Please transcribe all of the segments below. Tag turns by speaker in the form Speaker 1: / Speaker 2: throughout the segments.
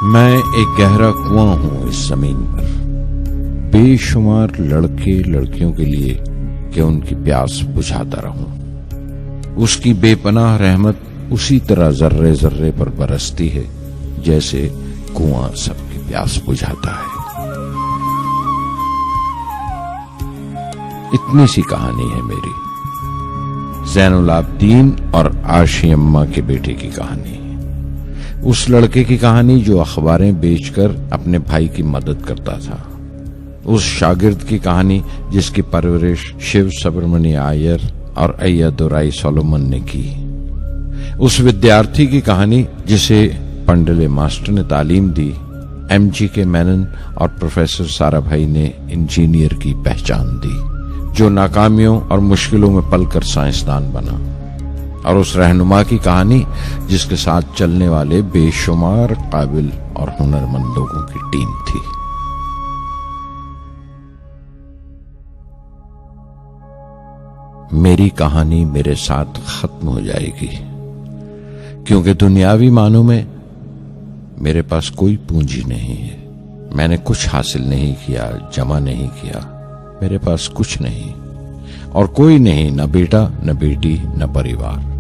Speaker 1: मैं एक गहरा कुआं हूं इस जमीन पर, बेशुमार लड़के लड़कियों के लिए कि उनकी प्यास बुझाता रहूं। उसकी बेपनाह रहमत उसी तरह जर्रे जर्रे पर बरसती है जैसे कुआं सबकी प्यास बुझाता है। इतनी सी कहानी है मेरी, ज़ैनुल आबदीन और आशी अम्मा के बेटे की कहानी। उस लड़के की कहानी जो अखबारें बेचकर अपने भाई की मदद करता था। उस शागिर्द की कहानी जिसकी परवरिश शिव सुब्रमण्य अय्यर और अय्यादुराई सोलोमन ने की। उस विद्यार्थी की कहानी जिसे पंडले मास्टर ने तालीम दी, MGK मेनन और प्रोफेसर साराभाई ने इंजीनियर की पहचान दी, जो नाकामियों और मुश्किलों में पलकर साइंसदान बना। और उस रहनुमा की कहानी जिसके साथ चलने वाले बेशुमार काबिल और हुनरमंद लोगों की टीम थी। मेरी कहानी मेरे साथ खत्म हो जाएगी, क्योंकि दुनियावी मानों में मेरे पास कोई पूंजी नहीं है। मैंने कुछ हासिल नहीं किया, जमा नहीं किया, मेरे पास कुछ नहीं और कोई नहीं, न बेटा न बेटी न परिवार।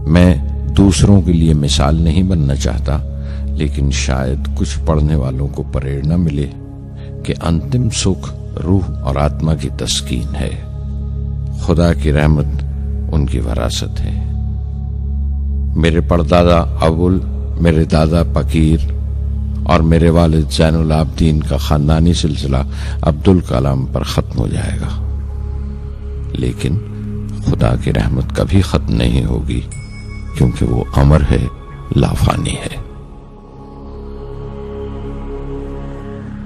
Speaker 1: मैं दूसरों के लिए मिसाल नहीं बनना चाहता, लेकिन शायद कुछ पढ़ने वालों को प्रेरणा मिले कि अंतिम सुख रूह और आत्मा की तस्कीन है। खुदा की रहमत उनकी वरासत है। मेरे परदादा अबुल, मेरे दादा फकीर और मेरे वालिद ज़ैनुल आबदीन का खानदानी सिलसिला अब्दुल कलाम पर खत्म हो जाएगा, लेकिन खुदा की रहमत कभी खत्म नहीं होगी, क्योंकि वो अमर है, लाफानी है।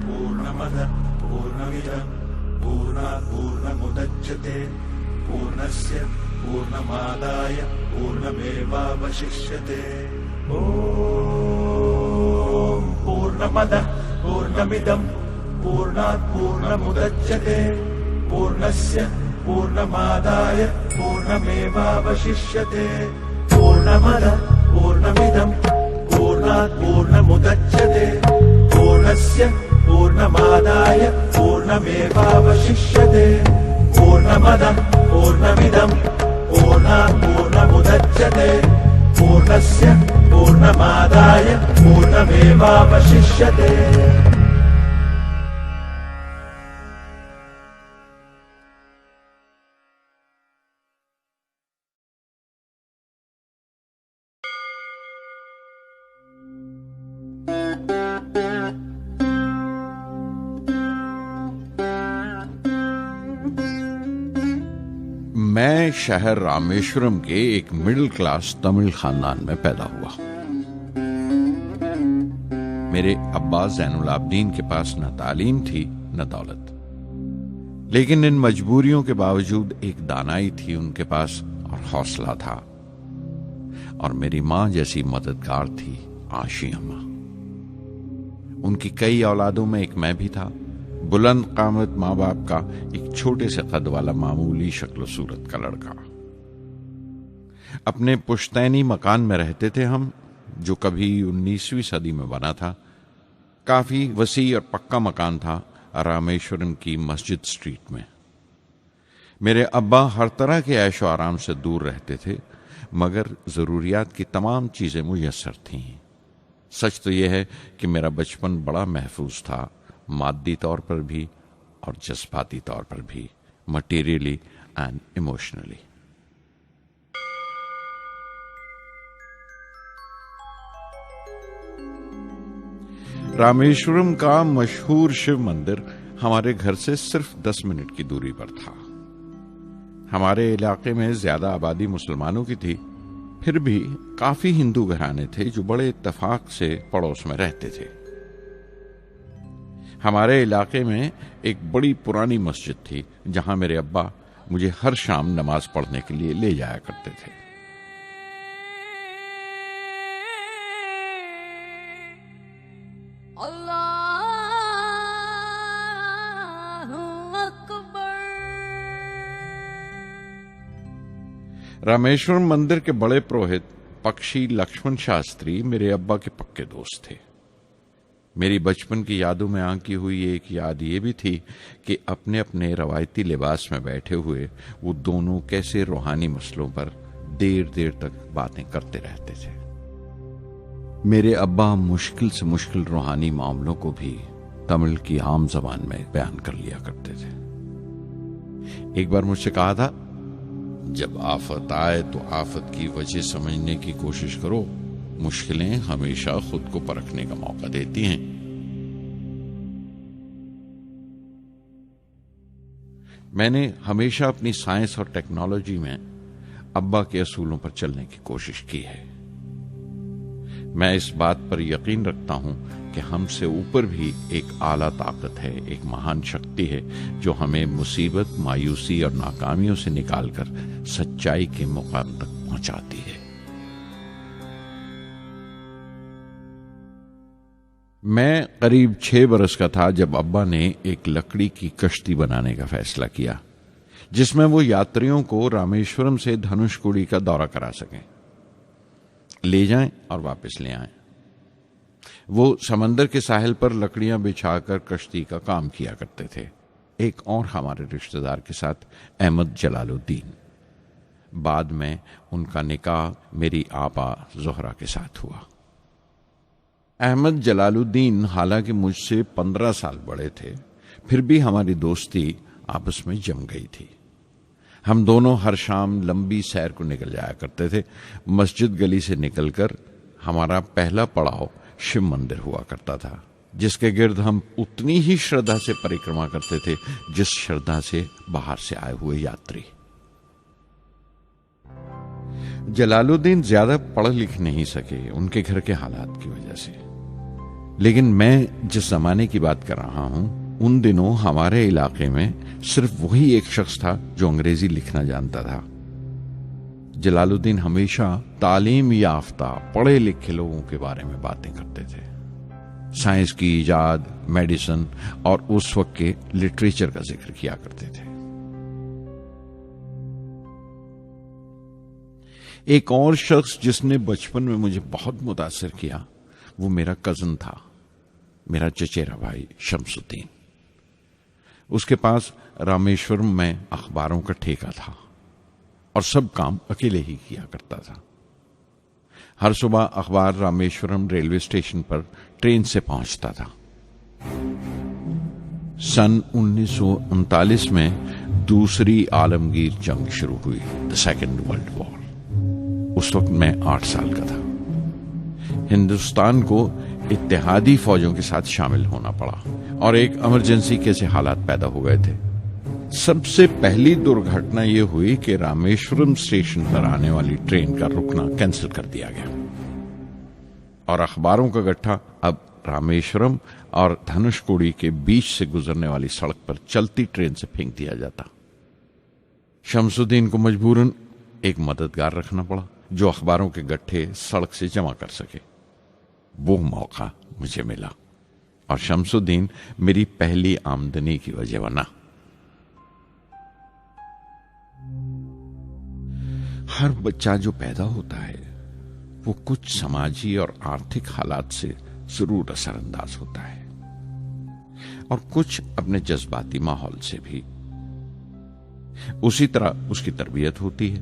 Speaker 2: पूर्णमद पूर्णमिदं पूर्णात् पूर्णमुदच्यते पूर्णस्य पूर्णमादाय पूर्णमेवावशिष्यते। ओम पूर्णमद पूर्णमिदं पूर्णात् पूर्णमुदच्यते पूर्णस्य पूर्णमादाय पूर्णमेवावशिष्यते। पूर्णमद पूर्णमिदं पूर्णात् पूर्णमुदच्यते पूर्णस्य पूर्णमादाय पूर्णमेवावशिष्यते। पूर्णमद पूर्णमिदं पूर्णात् पूर्णमुदच्यते पूर्णस्य पूर्णमादाय पूर्णमेवावशिष्यते।
Speaker 1: मैं शहर रामेश्वरम के एक मिडिल क्लास तमिल खानदान में पैदा हुआ। मेरे अब्बा ज़ैनुल आबदीन के पास न तालीम थी न दौलत, लेकिन इन मजबूरियों के बावजूद एक दानाई थी उनके पास और हौसला था। और मेरी मां जैसी मददगार थी आशी अम्मा। उनकी कई औलादों में एक मैं भी था, बुलंद कामत माँ बाप का एक छोटे से कद वाला मामूली शक्ल सूरत का लड़का। अपने पुश्तैनी मकान में रहते थे हम, जो कभी 19वीं सदी में बना था। काफी वसी और पक्का मकान था रामेश्वरम की मस्जिद स्ट्रीट में। मेरे अब्बा हर तरह के ऐशो आराम से दूर रहते थे, मगर जरूरियात की तमाम चीजें मुयस्सर थीं। सच तो यह है कि मेरा बचपन बड़ा महफूज था, मादी तौर पर भी और जज्बाती तौर पर भी, मटेरियली एंड इमोशनली। रामेश्वरम का मशहूर शिव मंदिर हमारे घर से सिर्फ 10 मिनट की दूरी पर था। हमारे इलाके में ज्यादा आबादी मुसलमानों की थी, फिर भी काफी हिंदू घराने थे जो बड़े इत्तेफाक से पड़ोस में रहते थे। हमारे इलाके में एक बड़ी पुरानी मस्जिद थी, जहां मेरे अब्बा मुझे हर शाम नमाज पढ़ने के लिए ले जाया करते थे। रामेश्वरम मंदिर के बड़े पुरोहित पक्षी लक्ष्मण शास्त्री मेरे अब्बा के पक्के दोस्त थे। मेरी बचपन की यादों में आंकी हुई एक याद ये भी थी कि अपने अपने रवायती लिबास में बैठे हुए वो दोनों कैसे रूहानी मसलों पर देर देर तक बातें करते रहते थे। मेरे अब्बा मुश्किल से मुश्किल रूहानी मामलों को भी तमिल की आम जबान में बयान कर लिया करते थे। एक बार मुझसे कहा था, जब आफत आए तो आफत की वजह समझने की कोशिश करो, मुश्किलें हमेशा खुद को परखने का मौका देती हैं। मैंने हमेशा अपनी साइंस और टेक्नोलॉजी में अब्बा के असूलों पर चलने की कोशिश की है। मैं इस बात पर यकीन रखता हूं कि हमसे ऊपर भी एक आला ताकत है, एक महान शक्ति है जो हमें मुसीबत, मायूसी और नाकामियों से निकालकर सच्चाई के मुकाम तक पहुंचाती है। मैं करीब 6 बरस का था जब अब्बा ने एक लकड़ी की कश्ती बनाने का फैसला किया, जिसमें वो यात्रियों को रामेश्वरम से धनुषकोडी का दौरा करा सकें, ले जाएं और वापस ले आएं। वो समंदर के साहिल पर लकड़ियां बिछाकर कश्ती का काम किया करते थे, एक और हमारे रिश्तेदार के साथ, अहमद जलालुद्दीन। बाद में उनका निकाह मेरी आपा जोहरा के साथ हुआ। अहमद जलालुद्दीन हालांकि मुझसे 15 साल बड़े थे, फिर भी हमारी दोस्ती आपस में जम गई थी। हम दोनों हर शाम लंबी सैर को निकल जाया करते थे। मस्जिद गली से निकलकर हमारा पहला पड़ाव शिव मंदिर हुआ करता था, जिसके गिर्द हम उतनी ही श्रद्धा से परिक्रमा करते थे जिस श्रद्धा से बाहर से आए हुए यात्री। जलालुद्दीन ज्यादा पढ़ लिख नहीं सके उनके घर के हालात की वजह से, लेकिन मैं जिस जमाने की बात कर रहा हूं, उन दिनों हमारे इलाके में सिर्फ वही एक शख्स था जो अंग्रेजी लिखना जानता था। जलालुद्दीन हमेशा तालीम याफ्ता पढ़े लिखे लोगों के बारे में बातें करते थे, साइंस की इजाद, मेडिसिन और उस वक्त के लिटरेचर का जिक्र किया करते थे। एक और शख्स जिसने बचपन में मुझे बहुत मुतासिर किया वो मेरा कजन था, मेरा चचेरा भाई शमसुद्दीन। उसके पास रामेश्वरम में अखबारों का ठेका था और सब काम अकेले ही किया करता था। हर सुबह अखबार रामेश्वरम रेलवे स्टेशन पर ट्रेन से पहुंचता था। सन 1939 में दूसरी आलमगीर जंग शुरू हुई, द सेकेंड वर्ल्ड वॉर। उस वक्त मैं 8 साल का था। हिंदुस्तान को इत्तेहादी फौजों के साथ शामिल होना पड़ा और एक इमरजेंसी के से हालात पैदा हो गए थे। सबसे पहली दुर्घटना यह हुई कि रामेश्वरम स्टेशन पर आने वाली ट्रेन का रुकना कैंसिल कर दिया गया और अखबारों का गट्ठा अब रामेश्वरम और धनुषकोडी के बीच से गुजरने वाली सड़क पर चलती ट्रेन से फेंक दिया जाता। शमसुद्दीन को मजबूरन एक मददगार रखना पड़ा जो अखबारों के गट्ठे सड़क से जमा कर सके। वो मौका मुझे मिला और शमसुद्दीन मेरी पहली आमदनी की वजह बना। हर बच्चा जो पैदा होता है वो कुछ समाजी और आर्थिक हालात से जरूर असरअंदाज होता है और कुछ अपने जज्बाती माहौल से भी। उसी तरह उसकी तरबियत होती है।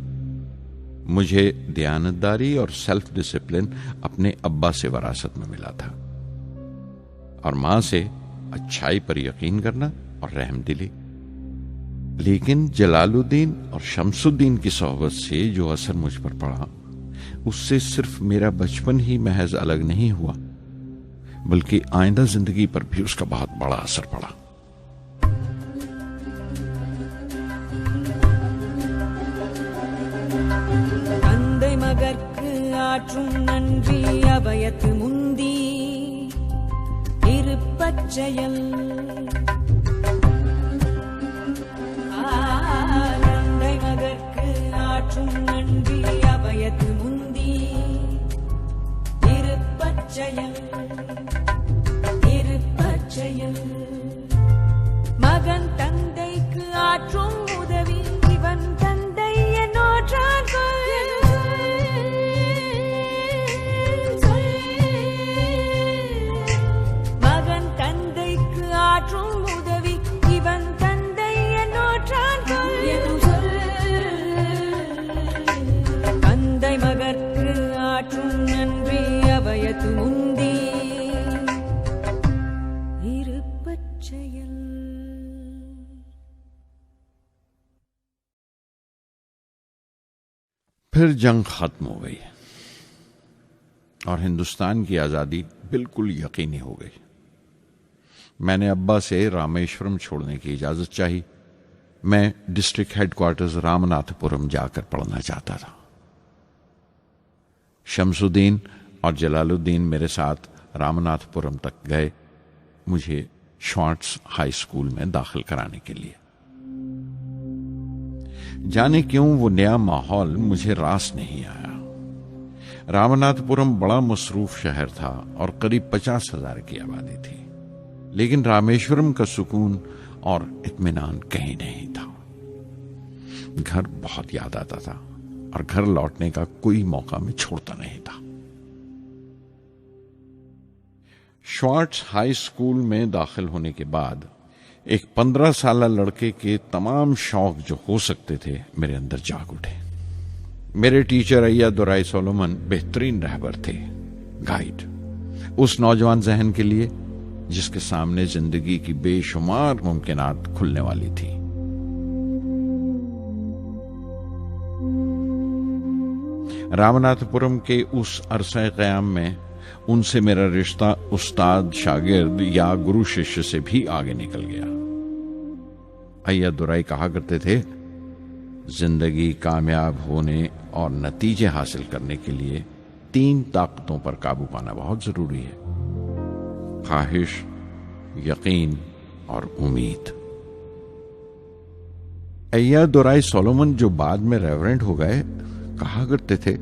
Speaker 1: मुझे दयानतदारी और सेल्फ डिसिप्लिन अपने अब्बा से विरासत में मिला था और मां से अच्छाई पर यकीन करना और रहमदिली। लेकिन जलालुद्दीन और शमसुद्दीन की सोहबत से जो असर मुझ पर पड़ा, उससे सिर्फ मेरा बचपन ही महज अलग नहीं हुआ, बल्कि आइंदा जिंदगी पर भी उसका बहुत बड़ा असर पड़ा।
Speaker 3: தந்தை மகற்கு ஆற்றும் நன்றி அபயத்து முந்தி இருப்பச்செயல் தந்தை மகற்கு ஆற்றும் நன்றி அபயத்து முந்தி இருப்பச்செயல் இருப்பச்செயல் மகன் தந்தைக்கு ஆற்றும் உதவி இவன் தந்தை என்னோற்றான்
Speaker 1: फिर जंग खत्म हो गई और हिंदुस्तान की आजादी बिल्कुल यकीनी हो गई। मैंने अब्बा से रामेश्वरम छोड़ने की इजाजत चाही। मैं डिस्ट्रिक्ट हेडक्वार्टर्स रामनाथपुरम जाकर पढ़ना चाहता था। शमसुद्दीन और जलालुद्दीन मेरे साथ रामनाथपुरम तक गए मुझे श्वार्ट्ज हाई स्कूल में दाखिल कराने के लिए। जाने क्यों वो नया माहौल मुझे रास नहीं आया। रामनाथपुरम बड़ा मसरूफ शहर था और करीब 50,000 की आबादी थी, लेकिन रामेश्वरम का सुकून और इत्मीनान कहीं नहीं था। घर बहुत याद आता था और घर लौटने का कोई मौका मैं छोड़ता नहीं था। श्वार्ट्ज हाई स्कूल में दाखिल होने के बाद एक 15 साल लड़के के तमाम शौक जो हो सकते थे मेरे अंदर जाग उठे। मेरे टीचर अय्यादुराई सोलोमन बेहतरीन रहबर थे, गाइड उस नौजवान जहन के लिए जिसके सामने जिंदगी की बेशुमार मुमकिनात खुलने वाली थी। रामनाथपुरम के उस अरसे क़याम में उनसे मेरा रिश्ता उस्ताद शागिर्द या गुरु शिष्य से भी आगे निकल गया। अय्यादुराई कहा करते थे, जिंदगी कामयाब होने और नतीजे हासिल करने के लिए 3 ताकतों पर काबू पाना बहुत जरूरी है: ख्वाहिश, यकीन और उम्मीद। अय्यादुराई सोलोमन जो बाद में रेवरेंड हो गए कहा करते थे,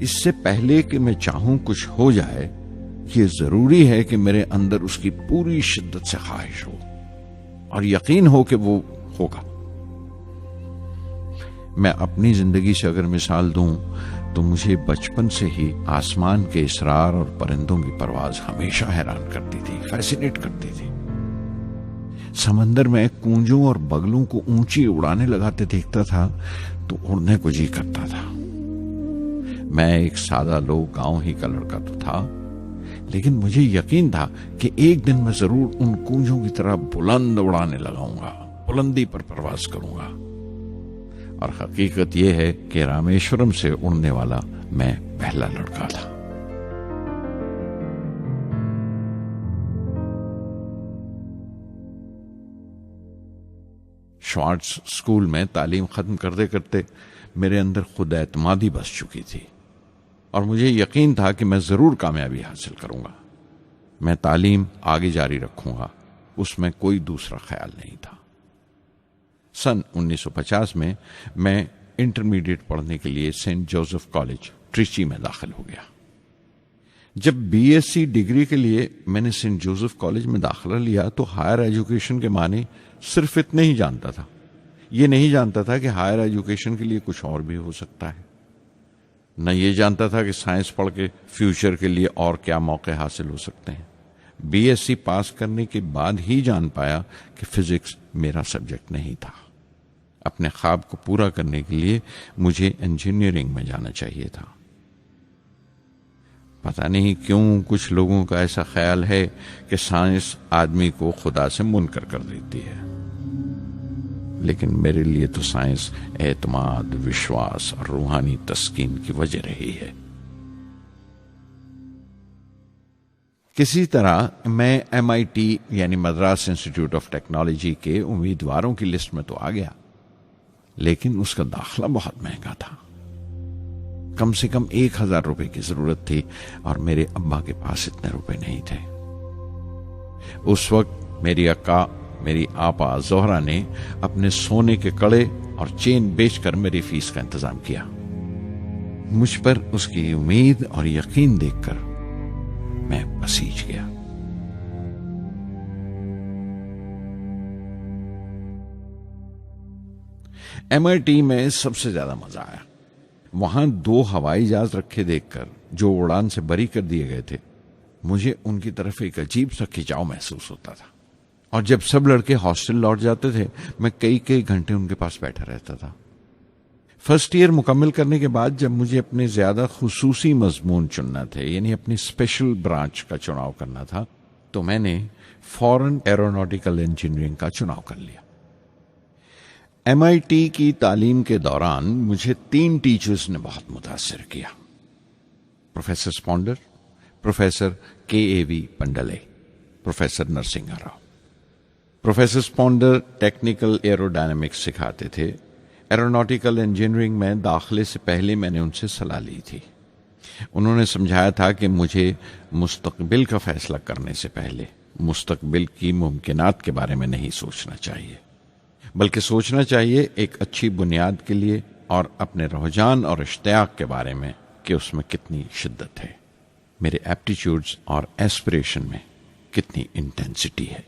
Speaker 1: इससे पहले कि मैं चाहूं कुछ हो जाए, ये जरूरी है कि मेरे अंदर उसकी पूरी शिद्दत से ख्वाहिश हो और यकीन हो कि वो होगा। मैं अपनी जिंदगी से अगर मिसाल दूं तो मुझे बचपन से ही आसमान के इसरार और परिंदों की परवाज हमेशा हैरान करती थी, फैसिनेट करती थी। समंदर में कूंजों और बगलों को ऊंची उड़ाने लगाते देखता था तो उड़ने को जी करता था। मैं एक सादा लोग गांव ही का लड़का तो था, लेकिन मुझे यकीन था कि एक दिन मैं जरूर उन कूंजों की तरह बुलंद उड़ाने लगाऊंगा, बुलंदी पर परवाज करूंगा। और हकीकत यह है कि रामेश्वरम से उड़ने वाला मैं पहला लड़का था। श्वार्ट्ज स्कूल में तालीम खत्म करते करते मेरे अंदर खुद एतमादी बस चुकी थी और मुझे यकीन था कि मैं जरूर कामयाबी हासिल करूंगा। मैं तालीम आगे जारी रखूंगा, उसमें कोई दूसरा ख्याल नहीं था। सन 1950 में मैं इंटरमीडिएट पढ़ने के लिए सेंट जोसेफ कॉलेज ट्रिची में दाखिल हो गया। जब बीएससी डिग्री के लिए मैंने सेंट जोसेफ कॉलेज में दाखिला लिया तो हायर एजुकेशन के माने सिर्फ इतने ही जानता था। ये नहीं जानता था कि हायर एजुकेशन के लिए कुछ और भी हो सकता है। न ये जानता था कि साइंस पढ़ के फ्यूचर के लिए और क्या मौके हासिल हो सकते हैं। बीएससी पास करने के बाद ही जान पाया कि फिजिक्स मेरा सब्जेक्ट नहीं था। अपने ख्वाब को पूरा करने के लिए मुझे इंजीनियरिंग में जाना चाहिए था। पता नहीं क्यों कुछ लोगों का ऐसा ख्याल है कि साइंस आदमी को खुदा से मुनकर कर देती है, लेकिन मेरे लिए तो साइंस एतमाद, विश्वास और रूहानी तस्कीन की वजह रही है। किसी तरह मैं MIT यानी मद्रास इंस्टीट्यूट ऑफ टेक्नोलॉजी के उम्मीदवारों की लिस्ट में तो आ गया, लेकिन उसका दाखला बहुत महंगा था। कम से कम 1,000 रुपए की जरूरत थी और मेरे अब्बा के पास इतने रुपए नहीं थे। उस वक्त मेरी अक्का, मेरी आपा जोहरा ने अपने सोने के कड़े और चेन बेचकर मेरी फीस का इंतजाम किया। मुझ पर उसकी उम्मीद और यकीन देखकर मैं पसीज गया। MIT में सबसे ज्यादा मजा आया। वहां 2 हवाई जहाज रखे देखकर जो उड़ान से बरी कर दिए गए थे, मुझे उनकी तरफ एक अजीब सा खिंचाव महसूस होता था। और जब सब लड़के हॉस्टल लौट जाते थे, मैं कई घंटे उनके पास बैठा रहता था। फर्स्ट ईयर मुकम्मल करने के बाद जब मुझे अपने ज्यादा खुसूसी मजमून चुनना थे, यानी अपनी स्पेशल ब्रांच का चुनाव करना था, तो मैंने फॉरेन एरोनॉटिकल इंजीनियरिंग का चुनाव कर लिया। MIT की तालीम के दौरान मुझे 3 टीचर्स ने बहुत मुतासिर किया। Professor Sponder, professor KAV Pandalai, professor Narasimha Rao. Professor Sponder technical aerodynamics सिखाते थे। एरोनॉटिकल इंजीनियरिंग में दाखिले से पहले मैंने उनसे सलाह ली थी। उन्होंने समझाया था कि मुझे मुस्तकबिल का फैसला करने से पहले मुस्तकबिल की मुमकिनात के बारे में नहीं सोचना चाहिए, बल्कि सोचना चाहिए एक अच्छी बुनियाद के लिए और अपने रुझान और इश्तियाक के बारे में कि उसमें कितनी शिद्दत है, मेरे एप्टीट्यूड्स और एस्पिरेशन में कितनी इंटेंसिटी है।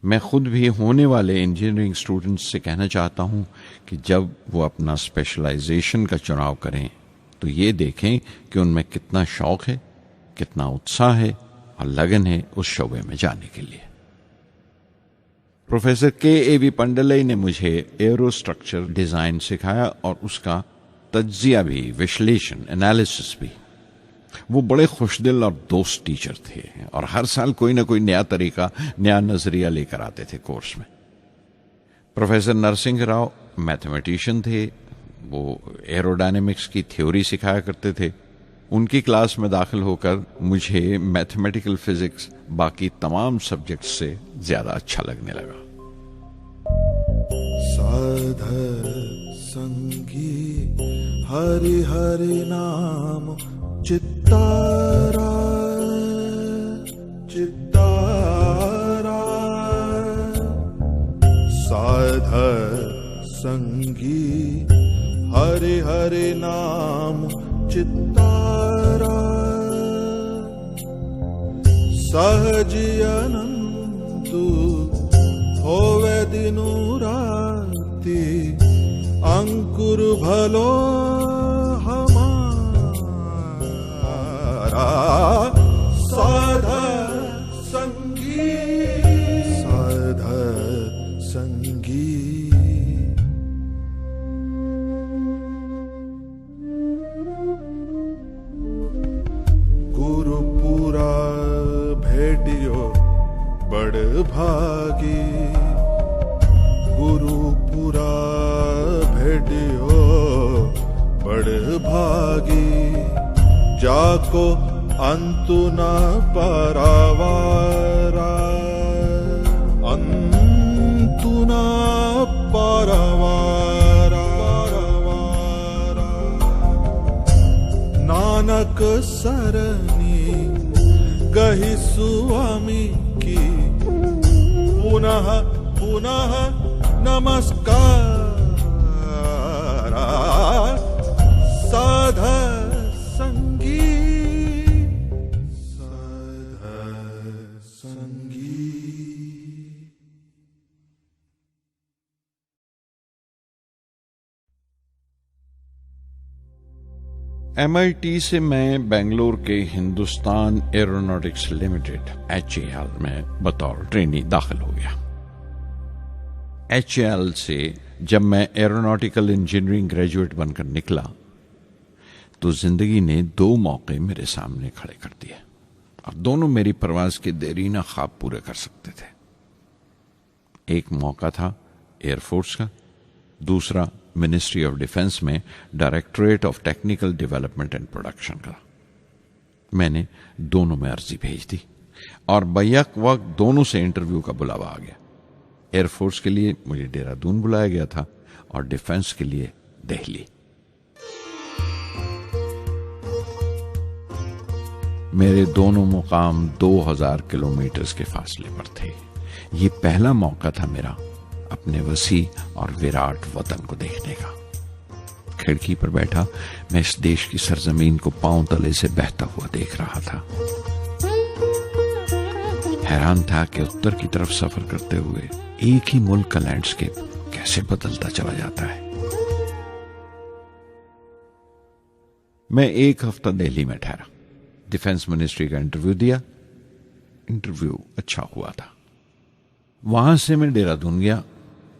Speaker 1: मैं खुद भी होने वाले इंजीनियरिंग स्टूडेंट्स से कहना चाहता हूं कि जब वो अपना स्पेशलाइजेशन का चुनाव करें तो ये देखें कि उनमें कितना शौक है, कितना उत्साह है और लगन है उस शोबे में जाने के लिए। प्रोफेसर KAV पंडले ने मुझे एरोस्ट्रक्चर डिजाइन सिखाया और उसका तज्जिया भी, विश्लेषण, एनालिसिस भी। वो बड़े खुशदिल और दोस्त टीचर थे और हर साल कोई ना कोई नया तरीका, नया नजरिया लेकर आते थे कोर्स में। प्रोफेसर नरसिंह राव मैथमेटिशियन थे। वो एरोडायनेमिक्स की थ्योरी सिखाया करते थे। उनकी क्लास में दाखिल होकर मुझे मैथमेटिकल फिजिक्स बाकी तमाम सब्जेक्ट्स से ज्यादा अच्छा लगने लगा।
Speaker 4: साध संगी हरि हरि नाम चित्तारा चित्तारा, साध संगी हरि हरि नाम चित्तारा, सहज अनंतु होवे दिनु राति, अंकुर भलो हमारा, साध संगी साध संगी। गुरुपुरा भेटियो बड़ भागी, गुरुपुरा भेटियो बड़ भागी, जाको अंतु न परवारा, अंतु न परवारा, नानक सरनी गही स्वामी की, पुनः पुनः नमस्कार, साध संगी साध संगी।
Speaker 1: MIT से मैं बेंगलोर के हिंदुस्तान एरोनॉटिक्स लिमिटेड HAL में बतौर ट्रेनी दाखिल हो गया। HAL से जब मैं एरोनॉटिकल इंजीनियरिंग ग्रेजुएट बनकर निकला तो जिंदगी ने 2 मौके मेरे सामने खड़े कर दिए और दोनों मेरी परवाज के देरीना ख्वाब पूरे कर सकते थे। एक मौका था एयरफोर्स का, दूसरा मिनिस्ट्री ऑफ डिफेंस में directorate of technical development and production का। मैंने दोनों में अर्जी भेज दी और बैक वक्त दोनों से इंटरव्यू का बुलावा आ गया। एयरफोर्स के लिए मुझे देहरादून बुलाया गया था और डिफेंस के लिए दिल्ली। मेरे दोनों मुकाम 2000 किलोमीटर के फासले पर थे। ये पहला मौका था मेरा अपने वसी और विराट वतन को देखने का। खिड़की पर बैठा मैं इस देश की सरजमीन को पांव तले से बहता हुआ देख रहा था। हैरान था कि उत्तर की तरफ सफर करते हुए एक ही मुल्क का लैंडस्केप कैसे बदलता चला जाता है। मैं 1 हफ्ता दिल्ली में ठहरा, डिफेंस मिनिस्ट्री का इंटरव्यू दिया। इंटरव्यू अच्छा हुआ था। वहां से मैं देहरादून गया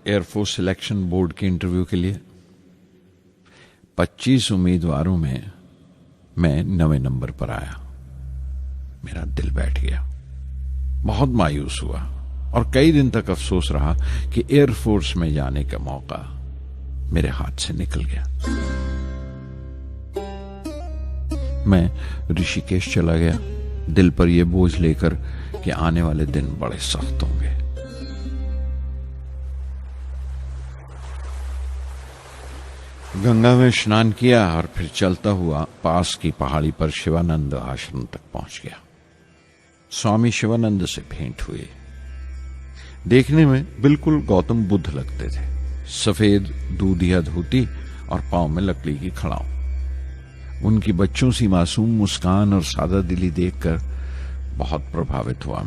Speaker 1: एयरफोर्स सिलेक्शन बोर्ड के इंटरव्यू के लिए। 25 उम्मीदवारों में मैं 9वें नंबर पर आया। मेरा दिल बैठ गया, बहुत मायूस हुआ और कई दिन तक अफसोस रहा कि एयरफोर्स में जाने का मौका मेरे हाथ से निकल गया। मैं ऋषिकेश चला गया, दिल पर यह बोझ लेकर कि आने वाले दिन बड़े सख्त होंगे। गंगा में स्नान किया और फिर चलता हुआ पास की पहाड़ी पर शिवानंद आश्रम तक पहुंच गया। स्वामी शिवानंद से भेंट हुए। देखने में बिल्कुल गौतम बुद्ध लगते थे, सफेद दूधिया धोती और पांव में लकड़ी की खड़ाऊ। उनकी बच्चों सी मासूम मुस्कान और सादा दिली देखकर बहुत प्रभावित हुआ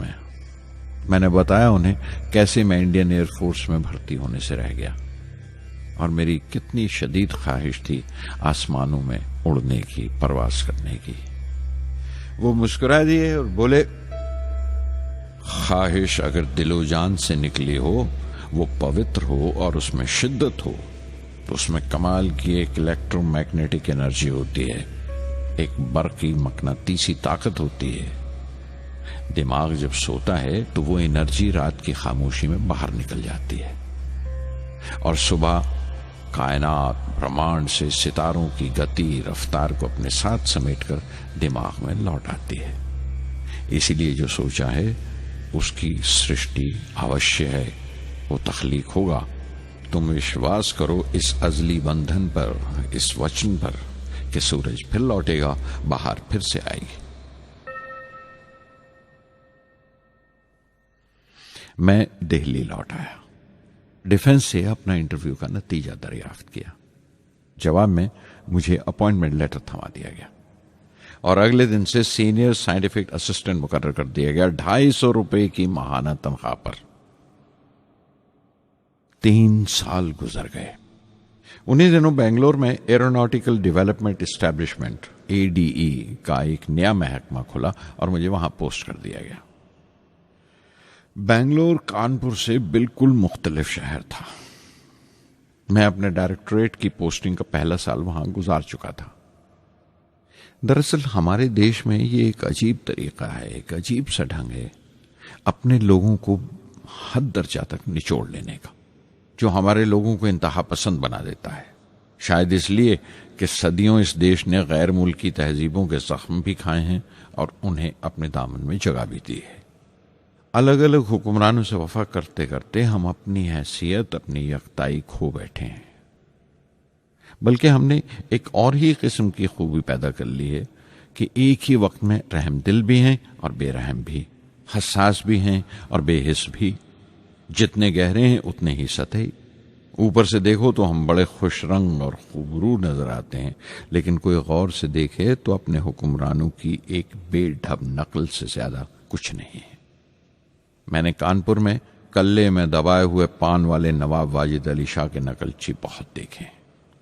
Speaker 1: मैंने बताया उन्हें कैसे मैं इंडियन एयरफोर्स में भर्ती होने से रह गया और मेरी कितनी शदीद ख्वाहिश थी आसमानों में उड़ने की, परवास करने की। वो मुस्कुरा दिए और बोले, ख्वाहिश अगर दिलो जान से निकली हो, वो पवित्र हो और उसमें शिद्दत हो, तो उसमें कमाल की एक इलेक्ट्रोमैग्नेटिक एनर्जी होती है, एक बरकी मकनातीसी ताकत होती है। दिमाग जब सोता है तो वो एनर्जी रात की खामोशी में बाहर निकल जाती है और सुबह कायनात ब्रह्मांड से सितारों की गति रफ्तार को अपने साथ समेटकर दिमाग में लौट आती है। इसीलिए जो सोचा है उसकी सृष्टि अवश्य है, वो तख्लीक होगा। तुम विश्वास करो इस अजली बंधन पर, इस वचन पर कि सूरज फिर लौटेगा, बाहर फिर से आएगी। मैं दिल्ली लौट आया, डिफेंस से अपना इंटरव्यू का नतीजा दरियाफ्त किया। जवाब में मुझे अपॉइंटमेंट लेटर थमा दिया गया और अगले दिन से सीनियर साइंटिफिक असिस्टेंट मुकर्रर कर दिया गया, 250 रुपए की माहाना तनख्वाह पर। 3 साल गुजर गए। उन्हीं दिनों बेंगलोर में एरोनॉटिकल डेवलपमेंट एस्टेब्लिशमेंट ADE का एक नया महकमा खुला और मुझे वहां पोस्ट कर दिया गया। बेंगलोर कानपुर से बिल्कुल मुख्तलिफ शहर था। मैं अपने डायरेक्टोरेट की पोस्टिंग का पहला साल वहां गुजार चुका था। दरअसल हमारे देश में ये एक अजीब तरीका है, एक अजीब सा ढंग है अपने लोगों को हद दर्जा तक निचोड़ लेने का, जो हमारे लोगों को इंतहा पसंद बना देता है। शायद इसलिए कि सदियों इस देश ने गैर मुल्की तहजीबों के जख्म भी खाए हैं और उन्हें अपने दामन में जगह भी दी है। अलग अलग हुक्मरानों से वफा करते करते हम अपनी हैसियत, अपनी यकताई खो बैठे हैं। बल्कि हमने एक और ही किस्म की खूबी पैदा कर ली है कि एक ही वक्त में रहम दिल भी हैं और बेरहम भी, हसास भी हैं और बेहिस भी। जितने गहरे हैं उतने ही सतही। ऊपर से देखो तो हम बड़े खुश रंग और खूबरू नजर आते हैं, लेकिन कोई गौर से देखे तो अपने हुक्मरानों की एक बेढब नकल से ज्यादा कुछ नहीं है। मैंने कानपुर में कल्ले में दबाए हुए पान वाले नवाब वाजिद अली शाह के नकलची बहुत देखे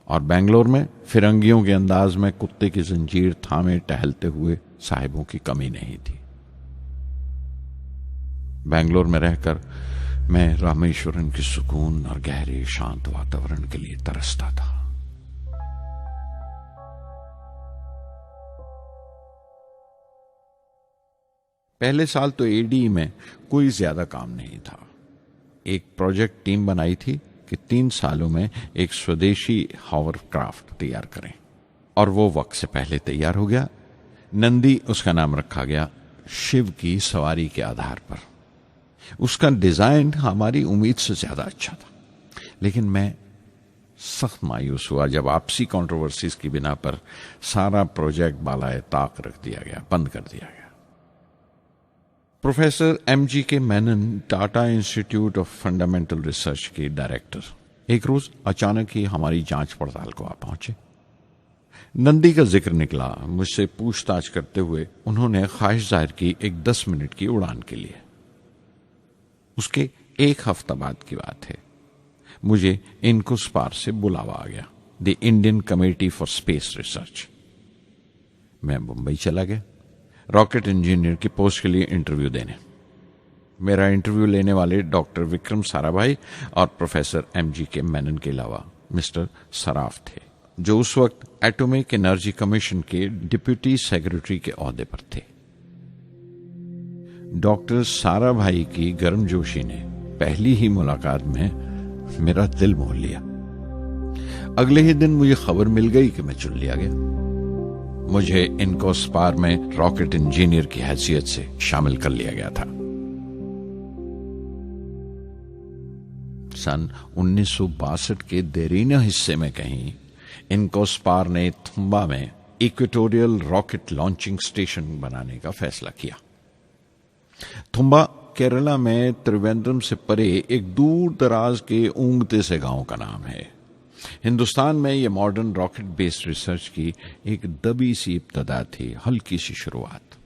Speaker 1: और बेंगलोर में फिरंगियों के अंदाज में कुत्ते की जंजीर थामे टहलते हुए साहिबों की कमी नहीं थी। बेंगलोर में रहकर मैं रामेश्वरम की सुकून और गहरे शांत वातावरण के लिए तरसता था। पहले साल तो ADE में कोई ज्यादा काम नहीं था। एक प्रोजेक्ट टीम बनाई थी कि 3 सालों में एक स्वदेशी हॉवरक्राफ्ट तैयार करें और वो वक्त से पहले तैयार हो गया। नंदी उसका नाम रखा गया, शिव की सवारी के आधार पर। उसका डिजाइन हमारी उम्मीद से ज्यादा अच्छा था, लेकिन मैं सख्त मायूस हुआ जब आपसी कंट्रोवर्सीज की बिना पर सारा प्रोजेक्ट बालाए ताक रख दिया गया, बंद कर दिया गया। Professor MGK Menon, Tata institute of fundamental research के डायरेक्टर, एक रोज अचानक ही हमारी जांच पड़ताल को आ पहुंचे। नंदी का जिक्र निकला। मुझसे पूछताछ करते हुए उन्होंने ख्वाहिश जाहिर की एक 10 मिनट की उड़ान के लिए। उसके 1 हफ्ता बाद की बात है, मुझे इनकुस्पार से बुलावा आ गया, the Indian committee for space research. मैं मुंबई चला गया रॉकेट इंजीनियर की पोस्ट के लिए इंटरव्यू देने। मेरा इंटरव्यू लेने वाले डॉक्टर विक्रम साराभाई और प्रोफेसर MGK मेनन के अलावा मिस्टर सराफ थे, जो उस वक्त एटॉमिक एनर्जी कमीशन के डिप्यूटी सेक्रेटरी के ओहदे पर थे। डॉक्टर साराभाई की गर्मजोशी ने पहली ही मुलाकात में मेरा दिल मोह लिया। अगले ही दिन मुझे खबर मिल गई कि मैं चुन लिया गया। मुझे इनकोस्पार में रॉकेट इंजीनियर की हैसियत से शामिल कर लिया गया था। सन 1962 के देरीना हिस्से में कहीं इनकोस्पार ने थुम्बा में इक्वेटोरियल रॉकेट लॉन्चिंग स्टेशन बनाने का फैसला किया। थुम्बा केरला में त्रिवेंद्रम से परे एक दूर दराज के ऊंगते से गांव का नाम है। हिंदुस्तान में यह मॉडर्न रॉकेट बेस्ड रिसर्च की एक दबी सी इब्तदा थी, हल्की सी शुरुआत।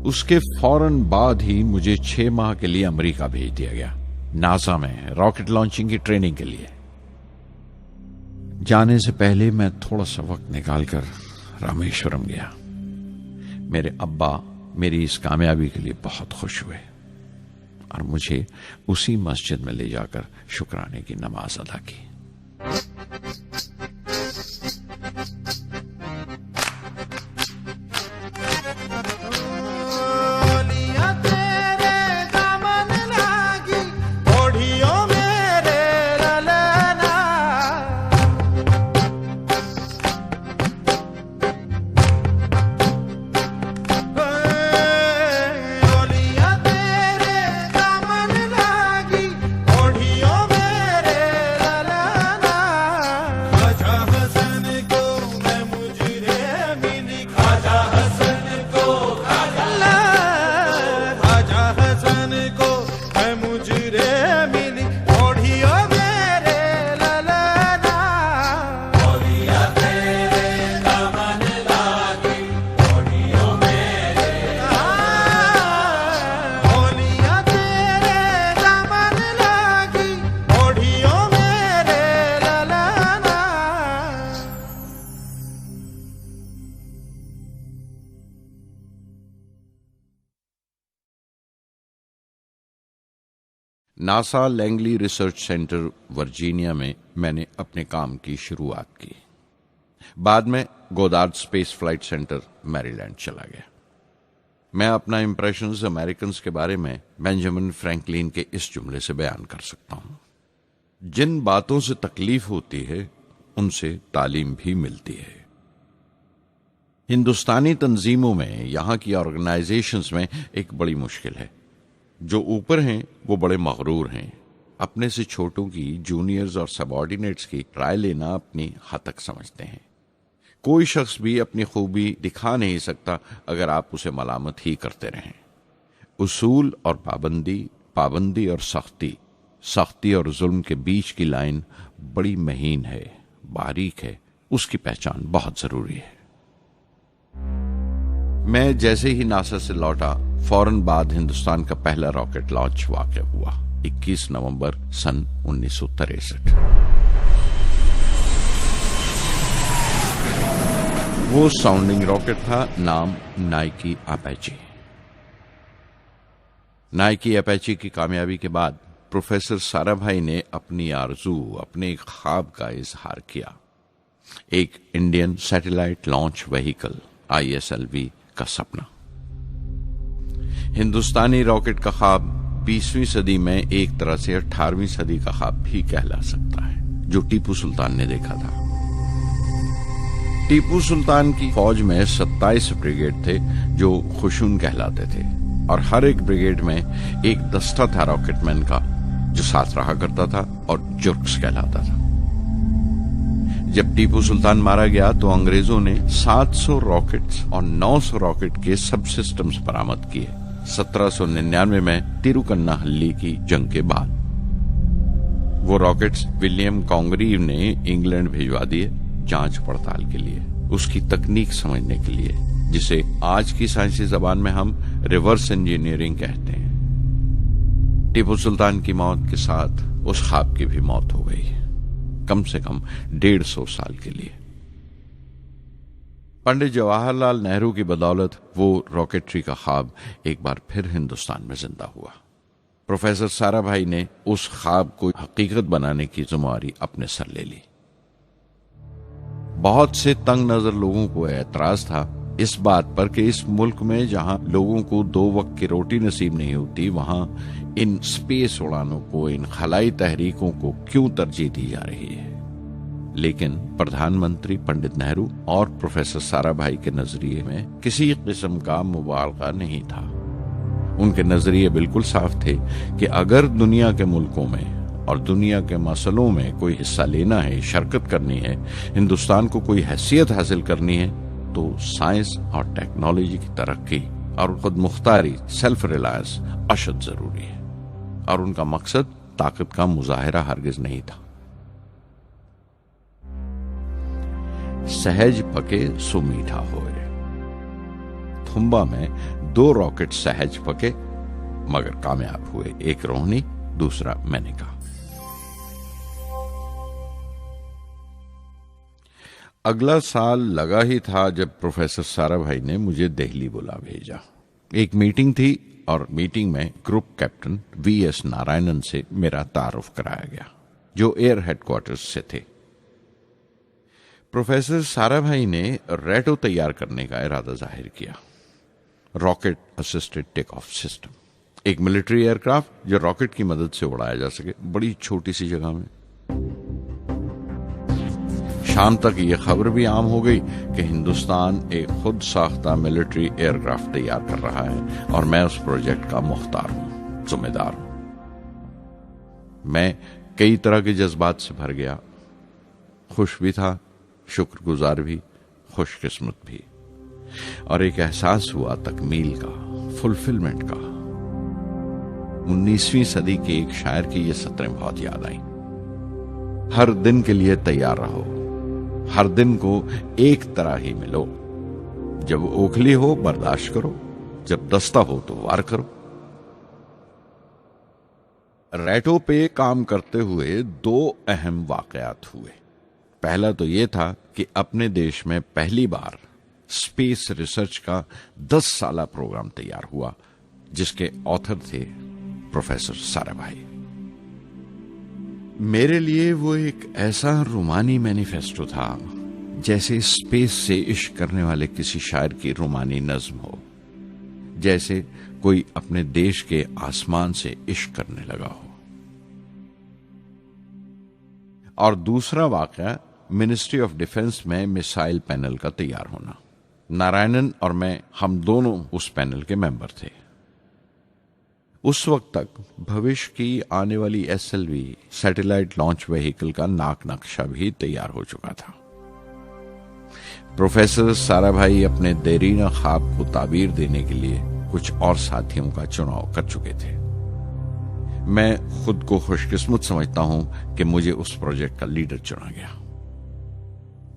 Speaker 1: उसके फौरन बाद ही मुझे 6 माह के लिए अमेरिका भेज दिया गया, नासा में रॉकेट लॉन्चिंग की ट्रेनिंग के लिए। जाने से पहले मैं थोड़ा सा वक्त निकालकर रामेश्वरम गया। मेरे अब्बा मेरी इस कामयाबी के लिए बहुत खुश हुए और मुझे उसी मस्जिद में ले जाकर शुक्राने की नमाज अदा की। NASA Langley research centre Virginia में मैंने अपने काम की शुरुआत की। बाद में Goddard space flight centre Maryland चला गया। मैं अपना इंप्रेशंस अमेरिकन्स के बारे में बेंजामिन फ्रैंकलिन के इस जुमले से बयान कर सकता हूं, जिन बातों से तकलीफ होती है उनसे तालीम भी मिलती है। हिंदुस्तानी तंजीमों में, यहां की ऑर्गेनाइजेशंस में एक बड़ी मुश्किल है। जो ऊपर हैं वो बड़े मगरूर हैं, अपने से छोटों की, जूनियर्स और सबऑर्डिनेट्स की राय लेना अपनी हतक समझते हैं। कोई शख्स भी अपनी खूबी दिखा नहीं सकता अगर आप उसे मलामत ही करते रहें। उसूल और पाबंदी, पाबंदी और सख्ती, सख्ती और जुल्म के बीच की लाइन बड़ी महीन है, बारीक है, उसकी पहचान बहुत जरूरी है। मैं जैसे ही नासा से लौटा, फौरन बाद हिंदुस्तान का पहला रॉकेट लॉन्च वाक़या हुआ, 21 नवंबर सन 1963। वो साउंडिंग रॉकेट था, नाम नाइकी अपेची। नाइकी अपेची की कामयाबी के बाद प्रोफेसर साराभाई ने अपनी आरजू, अपने एक ख्वाब का इजहार किया, एक Indian satellite launch vehicle ISLV का सपना। हिंदुस्तानी रॉकेट का ख्वाब 20वीं सदी में एक तरह से 18वीं सदी का ख्वाब भी कहला सकता है, जो टीपू सुल्तान ने देखा था। टीपू सुल्तान की फौज में 27 ब्रिगेड थे जो खुशून कहलाते थे, और हर एक ब्रिगेड में एक दस्ता था रॉकेटमैन का जो साथ रहा करता था और जुर्क्स कहलाता था। जब टीपू सुल्तान मारा गया तो अंग्रेजों ने 700 रॉकेट्स और 900 रॉकेट के सब सिस्टम्स बरामद किए 1799 में तिरुकन्नाहल्ली की जंग के बाद। वो रॉकेट्स विलियम कॉन्गरीव ने इंग्लैंड भिजवा दिए जांच पड़ताल के लिए, उसकी तकनीक समझने के लिए, जिसे आज की साइंसी जबान में हम रिवर्स इंजीनियरिंग कहते हैं। टीपू सुल्तान की मौत के साथ उस ख्वाब की भी मौत हो गई, कम से कम 150 साल के लिए। पंडित जवाहरलाल नेहरू की बदौलत वो रॉकेटरी का ख्वाब एक बार फिर हिंदुस्तान में जिंदा हुआ। प्रोफेसर साराभाई ने उस ख्वाब को हकीकत बनाने की जिम्मेदारी अपने सर ले ली। बहुत से तंग नजर लोगों को एतराज था इस बात पर कि इस मुल्क में जहां लोगों को 2 वक्त की रोटी नसीब नहीं होती, वहां इन स्पेस उड़ानों को, इन खलाई तहरीकों को क्यों तरजीह दी जा रही है। लेकिन प्रधानमंत्री पंडित नेहरू और प्रोफेसर साराभाई के नजरिए में किसी किस्म का मुबालगा नहीं था। उनके नजरिए बिल्कुल साफ थे कि अगर दुनिया के मुल्कों में और दुनिया के मसलों में कोई हिस्सा लेना है, शिरकत करनी है, हिंदुस्तान को कोई हैसियत हासिल करनी है, तो साइंस और टेक्नोलॉजी की तरक्की और खुद मुख्तारी, सेल्फ रिलायंस अशद जरूरी है। और उनका मकसद ताकत का मुजाहिरा हरगिज नहीं था। सहज पके सो मीठा होए। थुम्बा में 2 रॉकेट सहज पके मगर कामयाब हुए, एक रोहिणी, दूसरा मेनका। अगला साल लगा ही था जब प्रोफेसर साराभाई ने मुझे दिल्ली बुला भेजा। एक मीटिंग थी और मीटिंग में ग्रुप कैप्टन वीएस नारायणन से मेरा तारुफ कराया गया, जो एयर हेडक्वार्टर्स से थे। प्रोफेसर साराभाई ने रेटो तैयार करने का इरादा जाहिर किया, rocket assisted take off system, एक मिलिट्री एयरक्राफ्ट जो रॉकेट की मदद से उड़ाया जा सके बड़ी छोटी सी जगह में। शाम तक यह खबर भी आम हो गई कि हिंदुस्तान एक खुद साख्ता मिलिट्री एयरक्राफ्ट तैयार कर रहा है और मैं उस प्रोजेक्ट का मुख्तार हूं, जिम्मेदार हूं। मैं कई तरह के जज्बात से भर गया, खुश भी था, शुक्रगुजार भी, खुशकिस्मत भी, और एक एहसास हुआ तकमील का, फुलफिलमेंट का। 19वीं सदी के एक शायर की ये सतरें बहुत याद आई। हर दिन के लिए तैयार रहो, हर दिन को एक तरह ही मिलो। जब ओखली हो बर्दाश्त करो, जब दस्ता हो तो वार करो। रेटो पे काम करते हुए 2 अहम वाकयात हुए। पहला तो यह था कि अपने देश में पहली बार स्पेस रिसर्च का 10 साला प्रोग्राम तैयार हुआ, जिसके ऑथर थे प्रोफेसर साराभाई। मेरे लिए वो एक ऐसा रूमानी मैनिफेस्टो था जैसे स्पेस से इश्क करने वाले किसी शायर की रूमानी नज्म हो, जैसे कोई अपने देश के आसमान से इश्क करने लगा हो। और दूसरा वाकया मिनिस्ट्री ऑफ डिफेंस में मिसाइल पैनल का तैयार होना। नारायणन और मैं, हम दोनों उस पैनल के मेंबर थे। उस वक्त तक भविष्य की आने वाली SLV सैटेलाइट लॉन्च व्हीकल का नाक नक्शा भी तैयार हो चुका था। प्रोफेसर साराभाई अपने देरीना ख्वाब को ताबीर देने के लिए कुछ और साथियों का चुनाव कर चुके थे। मैं खुद को खुशकिस्मत समझता हूं कि मुझे उस प्रोजेक्ट का लीडर चुना गया।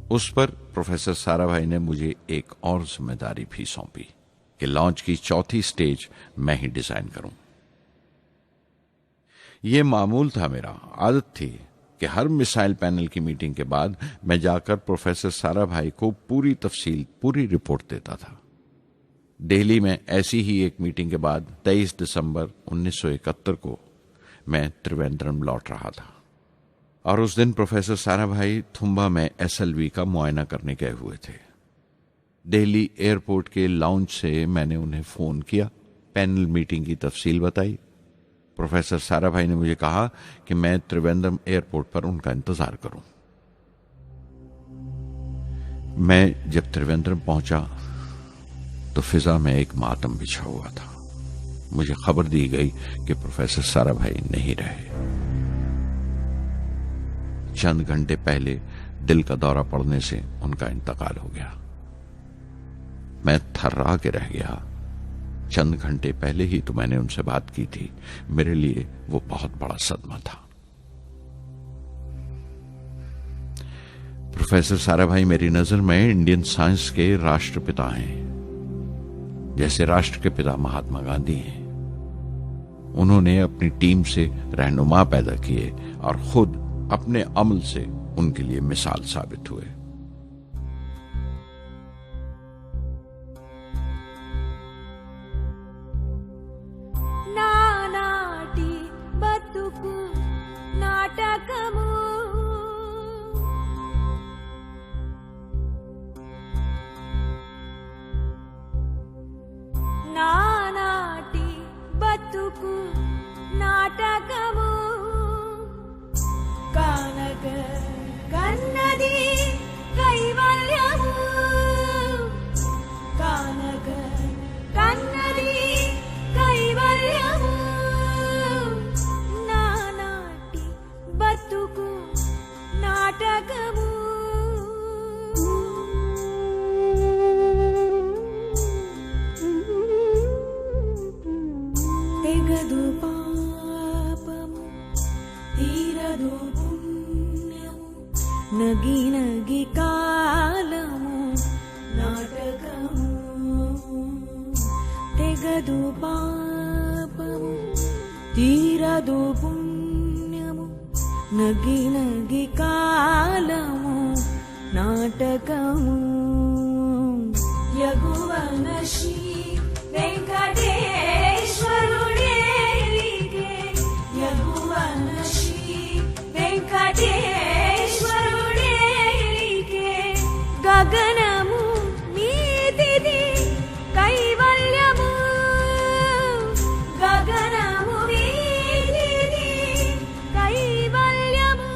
Speaker 1: उस पर प्रोफेसर साराभाई ने मुझे एक और जिम्मेदारी भी सौंपी कि लॉन्च की 4थी स्टेज मैं ही डिजाइन करूं। यह मामूल था, मेरा आदत थी कि हर मिसाइल पैनल की मीटिंग के बाद मैं जाकर प्रोफेसर साराभाई को पूरी तफसील, पूरी रिपोर्ट देता था। दिल्ली में ऐसी ही एक मीटिंग के बाद 23 दिसंबर 1971 को मैं त्रिवेंद्रम लौट रहा था और उस दिन प्रोफेसर साराभाई थुम्बा में SLV का मुआयना करने गए हुए थे। दिल्ली एयरपोर्ट के लाउंज से मैंने उन्हें फोन किया, पैनल मीटिंग की तफसील बताई। प्रोफेसर साराभाई ने मुझे कहा कि मैं त्रिवेंद्रम एयरपोर्ट पर उनका इंतजार करूं। मैं जब त्रिवेंद्रम पहुंचा तो फिजा में एक मातम बिछा हुआ था। मुझे खबर दी गई कि प्रोफेसर साराभाई नहीं रहे। चंद घंटे पहले दिल का दौरा पड़ने से उनका इंतकाल हो गया। मैं थर्रा के रह गया। चंद घंटे पहले ही तो मैंने उनसे बात की थी। मेरे लिए वो बहुत बड़ा सदमा था। प्रोफेसर साराभाई मेरी नजर में इंडियन साइंस के राष्ट्रपिता हैं, जैसे राष्ट्र के पिता महात्मा गांधी हैं। उन्होंने अपनी टीम से रहनुमा पैदा किए और खुद अपने अमल से उनके लिए मिसाल साबित हुए।
Speaker 3: నానాటి బతుకు నాటకము బతుకు నాటకము కానక కన్నది కైవల్యము కానక కన్నది కైవల్యము నానాటి బతుకు నాటకము తెగదు పాపము తీరదు పుణ్యము నగి నగి కాలము నాటకము తెగదు పాపము తీరదు పుణ్యము నగి నగి కాలము నాటకము యగువన శ్రీ వెంకటేశ్వరుడేలికే యగువన శ్రీ వెంకటేశ్వరుడేలికే గగనము నీతిది కైవల్యము గగనము నీతిది కైవల్యము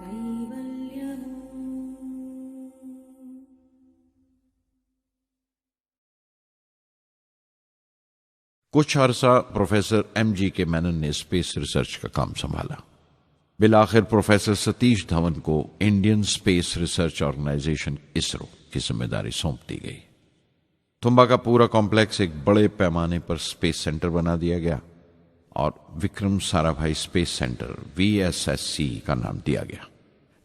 Speaker 3: కైవల్యము
Speaker 1: कुछ अरसा प्रोफेसर एमजी के मेनन ने स्पेस रिसर्च का काम संभाला। बिलाखिर प्रोफेसर सतीश धवन को Indian space research organisation ISRO की जिम्मेदारी सौंप दी गई। तुम्बा का पूरा कॉम्प्लेक्स एक बड़े पैमाने पर स्पेस सेंटर बना दिया गया और Vikram Sarabhai space centre VSSC का नाम दिया गया।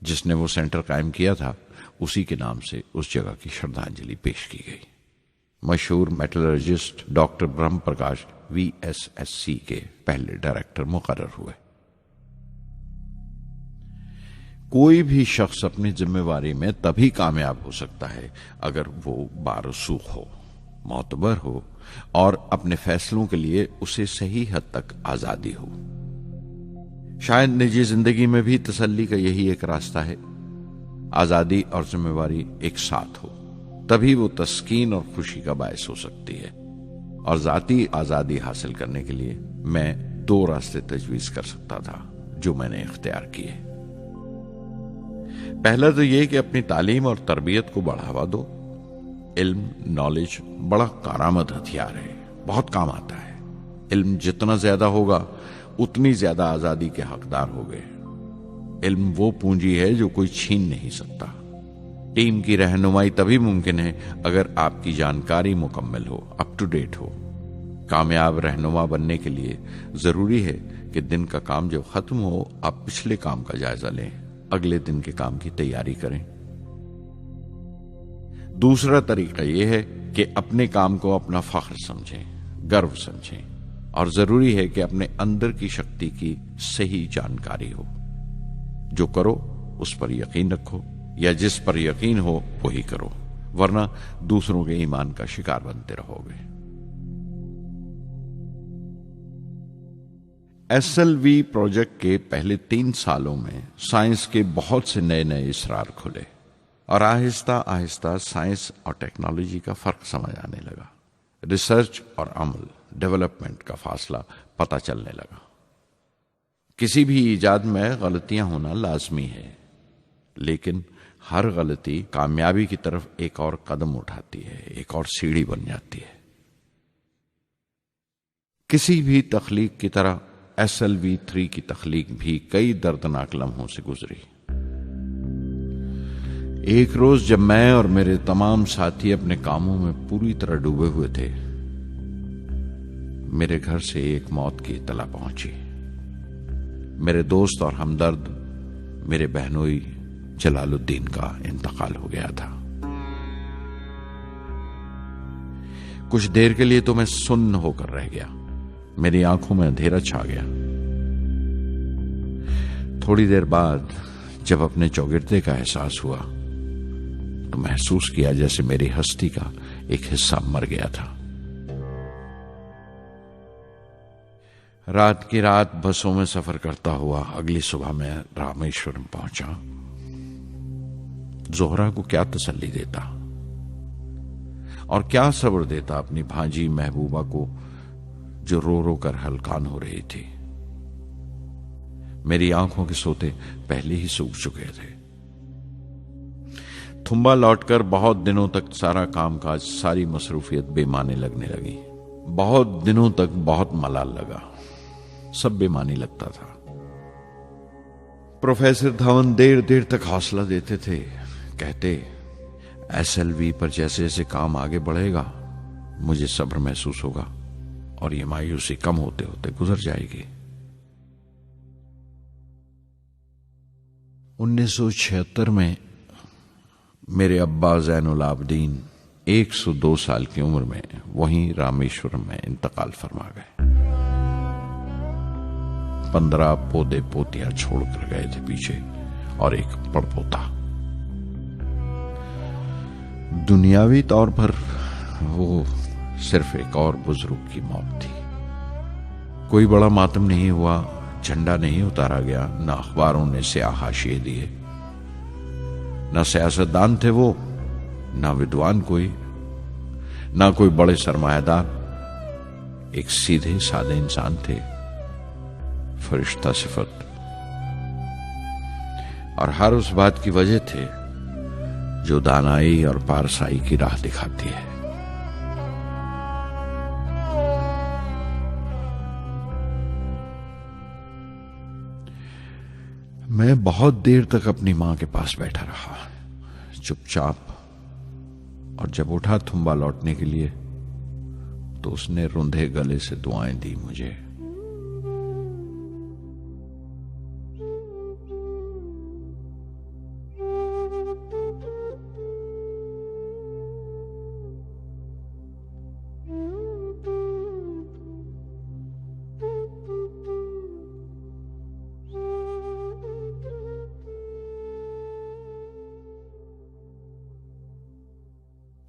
Speaker 1: जिसने वो सेंटर कायम किया था उसी के नाम से उस जगह की श्रद्धांजलि पेश की गई। मशहूर मेटलर्जिस्ट डॉक्टर ब्रह्म प्रकाश VSSC के पहले डायरेक्टर मुकर्रर हुए। कोई भी शख्स अपनी जिम्मेवारी में तभी कामयाब हो सकता है अगर वो बारसूख हो, मोतबर हो और अपने फैसलों के लिए उसे सही हद तक आजादी हो। शायद निजी जिंदगी में भी तसल्ली का यही एक रास्ता है, आजादी और जिम्मेवारी एक साथ हो, तभी वो तस्कीन और खुशी का बायस हो सकती है। और जाती आजादी हासिल करने के लिए मैं 2 रास्ते तजवीज कर सकता था जो मैंने इख्तियार किए। पहला तो यह कि अपनी तालीम और तरबियत को बढ़ावा दो। इल्म, नॉलेज बड़ा कारामद हथियार है, बहुत काम आता है। इल्म जितना ज्यादा होगा उतनी ज्यादा आजादी के हकदार होगे। इल्म वो पूंजी है जो कोई छीन नहीं सकता। टीम की रहनुमाई तभी मुमकिन है अगर आपकी जानकारी मुकम्मल हो, अप टू डेट हो। कामयाब रहनुमा बनने के लिए जरूरी है कि दिन का काम जब खत्म हो आप पिछले काम का जायजा लें, अगले दिन के काम की तैयारी करें। दूसरा तरीका यह है कि अपने काम को अपना फख्र समझें, गर्व समझें और जरूरी है कि अपने अंदर की शक्ति की सही जानकारी हो। जो करो उस पर यकीन रखो या जिस पर यकीन हो वही करो, वरना दूसरों के ईमान का शिकार बनते रहोगे। SLV प्रोजेक्ट के पहले 3 सालों में साइंस के बहुत से नए नए इसरार खुले और आहिस्ता आहिस्ता साइंस और टेक्नोलॉजी का फर्क समझ आने लगा। रिसर्च और अमल, डेवलपमेंट का फासला पता चलने लगा। किसी भी इजाद में गलतियां होना लाजमी है, लेकिन हर गलती कामयाबी की तरफ एक और कदम उठाती है, एक और सीढ़ी बन जाती है। किसी भी तख्लीक की तरह SLV-3 की तख्लीक भी कई दर्दनाक लम्हों से गुजरी। एक रोज जब मैं और मेरे तमाम साथी अपने कामों में पूरी तरह डूबे हुए थे, मेरे घर से एक मौत की इत्तला पहुंची। मेरे दोस्त और हमदर्द मेरे बहनोई जलालुद्दीन का इंतकाल हो गया था। कुछ देर के लिए तो मैं सुन्न होकर रह गया, मेरी आंखों में अंधेरा छा गया। थोड़ी देर बाद जब अपने चौगिरदे का एहसास हुआ तो महसूस किया जैसे मेरी हस्ती का एक हिस्सा मर गया था। रात की रात बसों में सफर करता हुआ अगली सुबह मैं रामेश्वरम पहुंचा। जोहरा को क्या तसल्ली देता, और क्या सब्र देता अपनी भांजी महबूबा को, जो रो रो कर हलकान हो रही थी। मेरी आंखों के सोते पहले ही सूख चुके थे। थुम्बा लौटकर बहुत दिनों तक सारा कामकाज, सारी मसरूफियत बेमानी लगने लगी। बहुत दिनों तक बहुत मलाल लगा, सब बेमानी लगता था। प्रोफेसर धवन देर देर तक हौसला देते थे, कहते SLV पर जैसे जैसे काम आगे बढ़ेगा मुझे सब्र महसूस होगा और ये मायूसी कम होते होते गुजर जाएगी। 1976 में मेरे अब्बा ज़ैनुल आबदीन 102 साल की उम्र में वहीं रामेश्वरम में इंतकाल फरमा गए। 15 पोते पोतियां छोड़कर गए थे पीछे और एक पड़पोता। दुनियावी तौर पर वो सिर्फ एक और बुजुर्ग की मौत थी। कोई बड़ा मातम नहीं हुआ, झंडा नहीं उतारा गया, न अखबारों ने स्याह हाशिए दिए, न सियासतदान थे वो, न विद्वान कोई, न कोई बड़े सरमायादार। एक सीधे सादे इंसान थे, फरिश्ता सिफत। और हर उस बात की वजह थे जो दानाई और पारसाई की राह दिखाती है। मैं बहुत देर तक अपनी मां के पास बैठा रहा, चुपचाप। और जब उठा थुम्बा लौटने के लिए तो उसने रुंधे गले से दुआएं दी मुझे।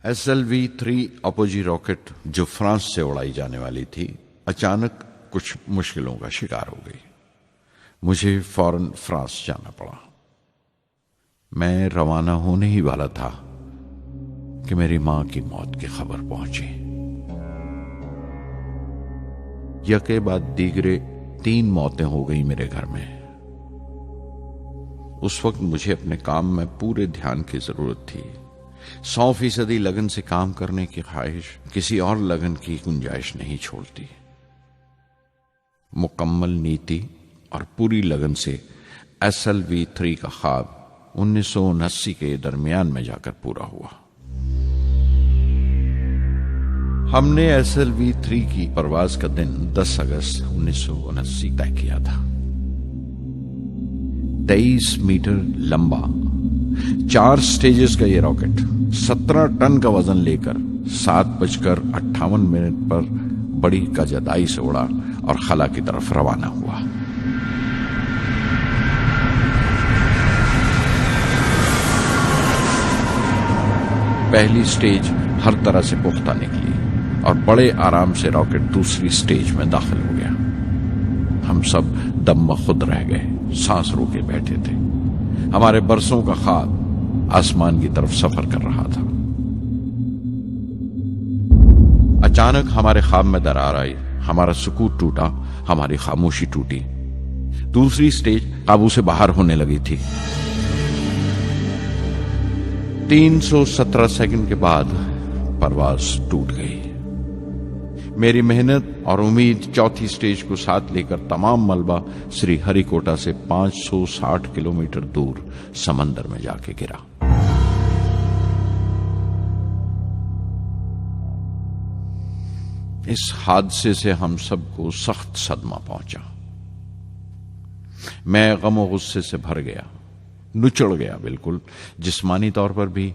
Speaker 1: SLV-3 अपोजी रॉकेट जो फ्रांस से उड़ाई जाने वाली थी, अचानक कुछ मुश्किलों का शिकार हो गई। मुझे फौरन फ्रांस जाना पड़ा। मैं रवाना होने ही वाला था कि मेरी मां की मौत की खबर पहुंची। यके बाद दीगरे 3 मौतें हो गई मेरे घर में। उस वक्त मुझे अपने काम में पूरे ध्यान की जरूरत थी। 100% लगन से काम करने की ख्वाहिश किसी और लगन की गुंजाइश नहीं छोड़ती। मुकम्मल नीति और पूरी लगन से SLV-3 का ख्वाब 1979 के दरमियान में जाकर पूरा हुआ। हमने SLV-3 की परवाज का दिन 10 अगस्त 1979 तय किया था। 23 मीटर लंबा 4 स्टेजेस का ये रॉकेट 17 टन का वजन लेकर 7:58 पर बड़ी कजदाई से उड़ा और खला की तरफ रवाना हुआ। पहली स्टेज हर तरह से पुख्ता निकली और बड़े आराम से रॉकेट दूसरी स्टेज में दाखिल हो गया। हम सब दम खुद रह गए, सांस रोके बैठे थे। हमारे बरसों का ख्वाब आसमान की तरफ सफर कर रहा था। अचानक हमारे ख्वाब में दरार आई, हमारा सुकूत टूटा, हमारी खामोशी टूटी। दूसरी स्टेज काबू से बाहर होने लगी थी। 317 सेकंड के बाद परवाज टूट गई। मेरी मेहनत और उम्मीद चौथी स्टेज को साथ लेकर तमाम मलबा श्री हरिकोटा से 560 किलोमीटर दूर समंदर में जाके गिरा। इस हादसे से हम सबको सख्त सदमा पहुंचा। मैं गम और गुस्से से भर गया, नुचड़ गया, बिल्कुल जिस्मानी तौर पर भी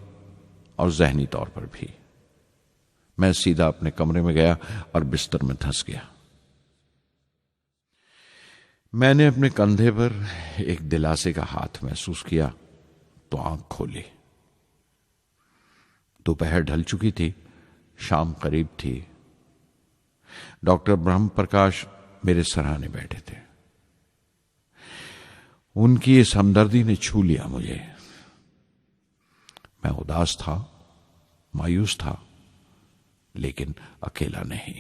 Speaker 1: और जहनी तौर पर भी। मैं सीधा अपने कमरे में गया और बिस्तर में धंस गया। मैंने अपने कंधे पर एक दिलासे का हाथ महसूस किया तो आंख खोली। दोपहर ढल चुकी थी, शाम करीब थी। डॉक्टर ब्रह्म प्रकाश मेरे सराहने बैठे थे। उनकी इस हमदर्दी ने छू लिया मुझे। मैं उदास था, मायूस था, लेकिन अकेला नहीं।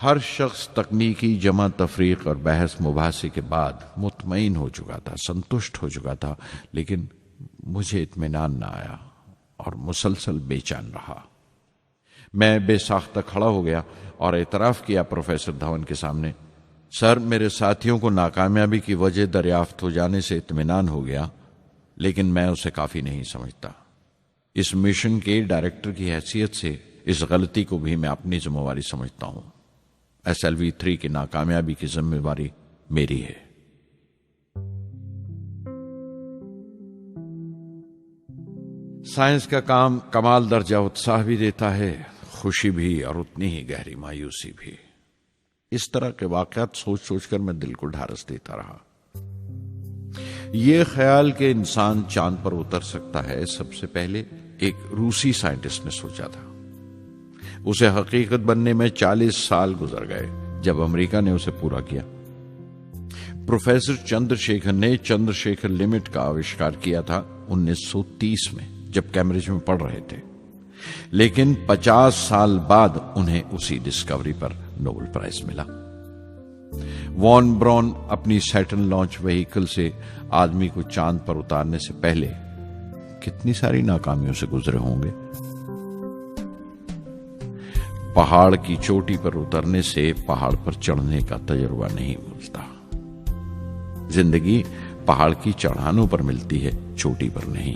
Speaker 1: हर शख्स तकनीकी जमा तफरीक और बहस मुबासे के बाद मुतमईन हो चुका था, संतुष्ट हो चुका था, लेकिन मुझे इत्मीनान न आया और मुसलसल बेचैन रहा। मैं बेसाख्ता खड़ा हो गया और एतराफ किया प्रोफेसर धवन के सामने, सर, मेरे साथियों को नाकामयाबी की वजह दरियाफ्त हो जाने से इत्मीनान हो गया, लेकिन मैं उसे काफी नहीं समझता। इस मिशन के डायरेक्टर की हैसियत से इस गलती को भी मैं अपनी जिम्मेवारी समझता हूं। SLV-3 की नाकामयाबी की जिम्मेवारी मेरी है। साइंस का काम कमाल दर्जा उत्साह भी देता है, खुशी भी और उतनी ही गहरी मायूसी भी। इस तरह के वाकयात सोच सोचकर मैं दिल को ढारस देता रहा। यह ख्याल कि इंसान चांद पर उतर सकता है, सबसे पहले एक रूसी साइंटिस्ट ने सोचा था। उसे हकीकत बनने में 40 साल गुजर गए जब अमेरिका ने उसे पूरा किया। प्रोफेसर चंद्रशेखर ने चंद्रशेखर लिमिट का आविष्कार किया था 1930 में, जब कैम्ब्रिज में पढ़ रहे थे, लेकिन 50 साल बाद उन्हें उसी डिस्कवरी पर नोबेल प्राइज मिला। वॉन ब्रॉन अपनी सैटर्न लॉन्च व्हीकल से आदमी को चांद पर उतारने से पहले कितनी सारी नाकामियों से गुजरे होंगे। पहाड़ की चोटी पर उतरने से पहाड़ पर चढ़ने का तजुर्बा नहीं मिलता। जिंदगी पहाड़ की चढ़ानों पर मिलती है, चोटी पर नहीं।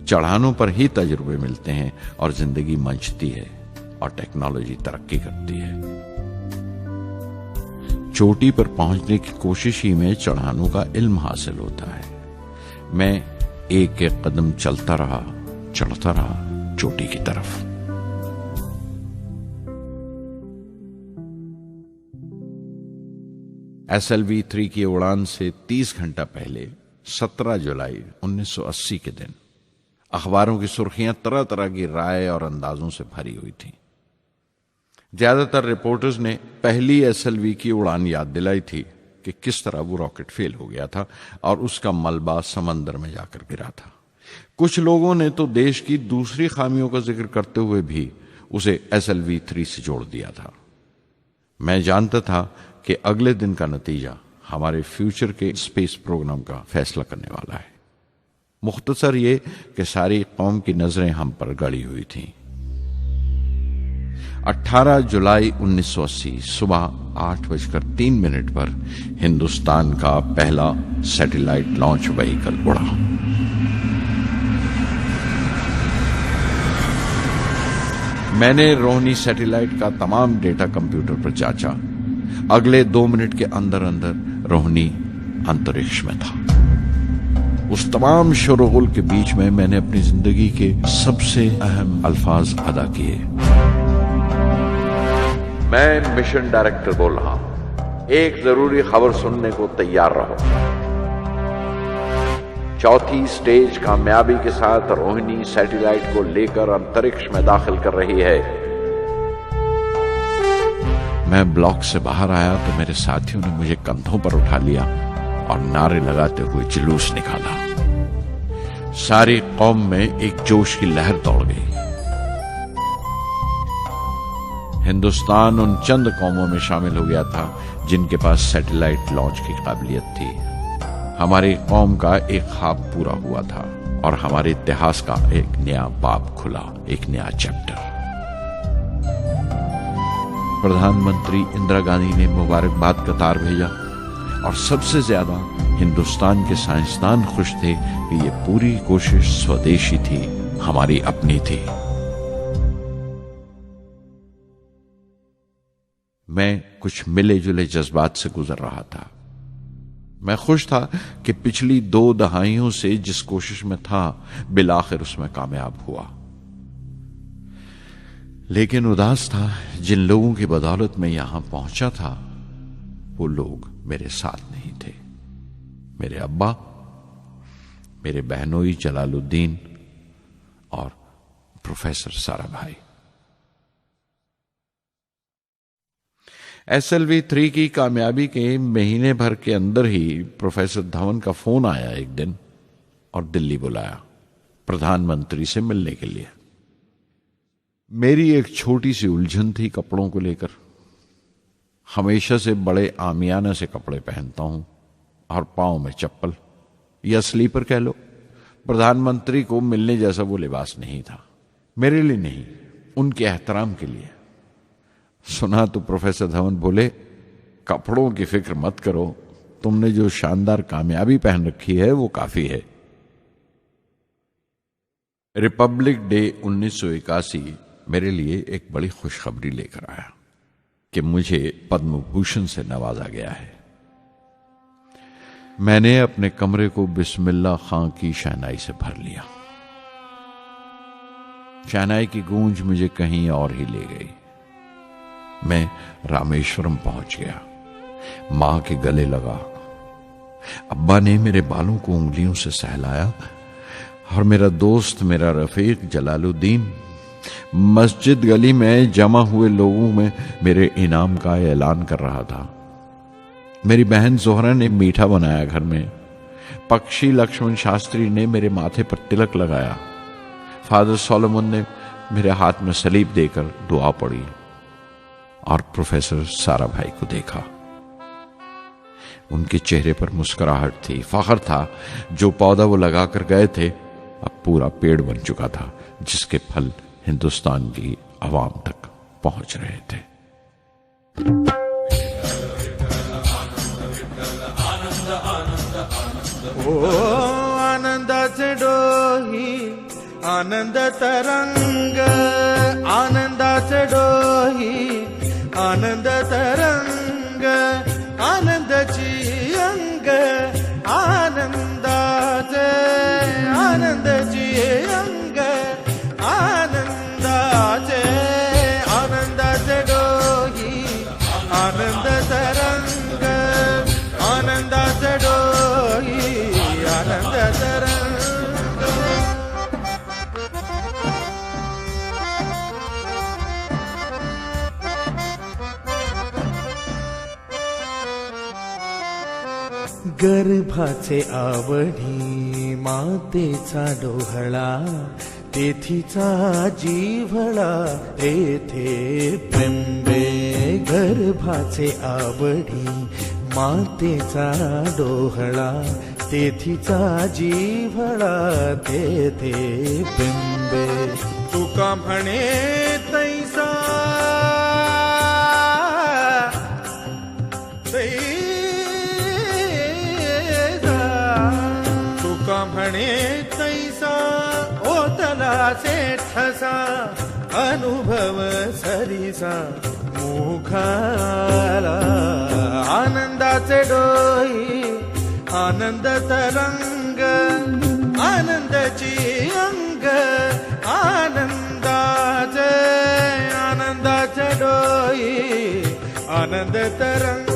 Speaker 1: चढ़ानों पर ही तजुर्बे मिलते हैं और जिंदगी मंचती है और टेक्नोलॉजी तरक्की करती है। चोटी पर पहुंचने की कोशिश ही में चढ़ानों का इल्म हासिल होता है। मैं एक एक कदम चलता रहा, चढ़ता रहा चोटी की तरफ। SLV-3 की उड़ान से 30 घंटा पहले 17 जुलाई 1980 के दिन अखबारों की सुर्खियां तरह तरह की राय और अंदाजों से भरी हुई थीं। ज्यादातर रिपोर्टर्स ने पहली SLV की उड़ान याद दिलाई थी कि किस तरह वो रॉकेट फेल हो गया था और उसका मलबा समंदर में जाकर गिरा था। कुछ लोगों ने तो देश की दूसरी खामियों का जिक्र करते हुए भी उसे SLV-3 से जोड़ दिया था। मैं जानता था कि अगले दिन का नतीजा हमारे फ्यूचर के स्पेस प्रोग्राम का फैसला करने वाला है। मुख्तसर ये कि सारी कौम की नजरें हम पर गड़ी हुई थीं। 18 जुलाई 1980 सुबह 8:03 पर हिंदुस्तान का पहला सैटेलाइट लॉन्च व्हीकल उड़ा। मैंने रोहिणी सैटेलाइट का तमाम डेटा कंप्यूटर पर जांचा। अगले 2 मिनट के अंदर अंदर रोहिणी अंतरिक्ष में था। उस तमाम शोरगुल के बीच में मैंने अपनी जिंदगी के सबसे अहम अल्फाज अदा किए। मैं मिशन डायरेक्टर बोल रहा हूं, एक जरूरी खबर सुनने को तैयार रहो। चौथी स्टेज कामयाबी के साथ रोहिणी सैटेलाइट को लेकर अंतरिक्ष में दाखिल कर रही है। मैं ब्लॉक से बाहर आया तो मेरे साथियों ने मुझे कंधों पर उठा लिया और नारे लगाते हुए जुलूस निकाला। सारी कौम में एक जोश की लहर दौड़ गई। हिंदुस्तान उन चंद कौमों में शामिल हो गया था जिनके पास सैटेलाइट लॉन्च की काबिलियत थी। हमारी कौम का एक ख्वाब पूरा हुआ था और हमारे इतिहास का एक नया बाब खुला, एक नया चैप्टर। प्रधानमंत्री इंदिरा गांधी ने मुबारकबाद का तार भेजा और सबसे ज्यादा हिंदुस्तान के साइंसदान खुश थे कि ये पूरी कोशिश स्वदेशी थी, हमारी अपनी थी। मैं कुछ मिले जुले जज्बात से गुजर रहा था। मैं खुश था कि पिछली 2 दहाइयों से जिस कोशिश में था बिलाखिर उसमें कामयाब हुआ, लेकिन उदास था जिन लोगों की बदौलत में यहां पहुंचा था वो लोग मेरे साथ नहीं थे। मेरे अब्बा, मेरे बहनोई जलालुद्दीन और प्रोफेसर साराभाई। SLV3 की कामयाबी के महीने भर के अंदर ही प्रोफेसर धवन का फोन आया एक दिन और दिल्ली बुलाया प्रधानमंत्री से मिलने के लिए। मेरी एक छोटी सी उलझन थी कपड़ों को लेकर। हमेशा से बड़े आमियाना से कपड़े पहनता हूं और पांव में चप्पल या स्लीपर कह लो। प्रधानमंत्री को मिलने जैसा वो लिबास नहीं था, मेरे लिए नहीं, उनके एहतराम के लिए। सुना तो प्रोफेसर धवन बोले, कपड़ों की फिक्र मत करो, तुमने जो शानदार कामयाबी पहन रखी है वो काफी है। रिपब्लिक डे 1981 मेरे लिए एक बड़ी खुशखबरी लेकर आया कि मुझे पद्म भूषण से नवाजा गया है। मैंने अपने कमरे को बिस्मिल्लाह खां की शहनाई से भर लिया। शहनाई की गूंज मुझे कहीं और ही ले गई। मैं रामेश्वरम पहुंच गया, मां के गले लगा। अब्बा ने मेरे बालों को उंगलियों से सहलाया और मेरा दोस्त, मेरा रफीक जलालुद्दीन मस्जिद गली में जमा हुए लोगों में मेरे इनाम का ऐलान कर रहा था। मेरी बहन जोहरा ने मीठा बनाया घर में। पक्षी लक्ष्मण शास्त्री ने मेरे माथे पर तिलक लगाया। फादर सोलोमन ने मेरे हाथ में सलीब देकर दुआ पढ़ी और प्रोफेसर सारा भाई को देखा। उनके चेहरे पर मुस्कुराहट थी, फख्र था। जो पौधा वो लगाकर गए थे अब पूरा पेड़ बन चुका था, जिसके फल हिंदुस्तान की आवाम तक पहुंच रहे थे।
Speaker 4: ओ आनंदाचे डोही आनंद तरंग, आनंदाचे डोही आनंद तरंग, आनंदाची अंग, आनंदाचे आनंदाची अंग, आनंदाचे आनंदाचे डोही आनंद तरंग, आनंदाचे डोही आनंद तरंग।
Speaker 5: गर्भाचे आवडी मातेचा डोहळा, तेथीचा जिव्हळा तेथे बिंबे। गर्भाचे आवडी मातेचा डोहळा, तेथीचा जिव्हळा तेथे बिंबे।
Speaker 4: तुका म्हणे तैसा तुका म्हणे तैसा ओतला ठसा, अनुभव सरीसा मुखाला। आनंदाचे डोही आनंद तरंग, आनंदाची अंग, आनंदाचे आनंदाचे डोही आनंद तरंग।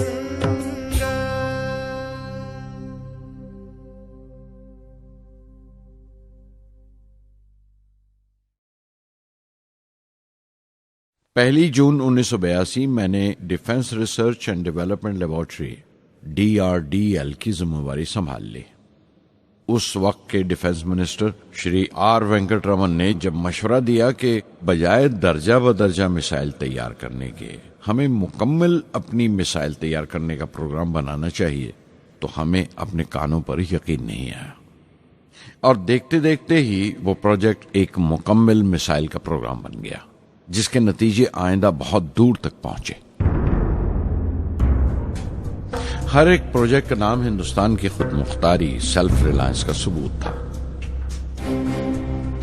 Speaker 1: पहली जून 1982 मैंने defence research and development laboratory DRDL की जिम्मेवारी संभाल ली। उस वक्त के defence minister Shri R Venkataraman ने जब मशवरा दिया कि बजाय दर्जा बदर्जा मिसाइल तैयार करने के हमें मुकम्मल अपनी मिसाइल तैयार करने का प्रोग्राम बनाना चाहिए, तो हमें अपने कानों पर यकीन नहीं आया और देखते देखते ही वो प्रोजेक्ट एक मुकम्मल मिसाइल का प्रोग्राम बन गया, जिसके नतीजे आइंदा बहुत दूर तक पहुंचे। हर एक प्रोजेक्ट का नाम हिंदुस्तान की खुद मुख्तारी, सेल्फ रिलायंस का सबूत था।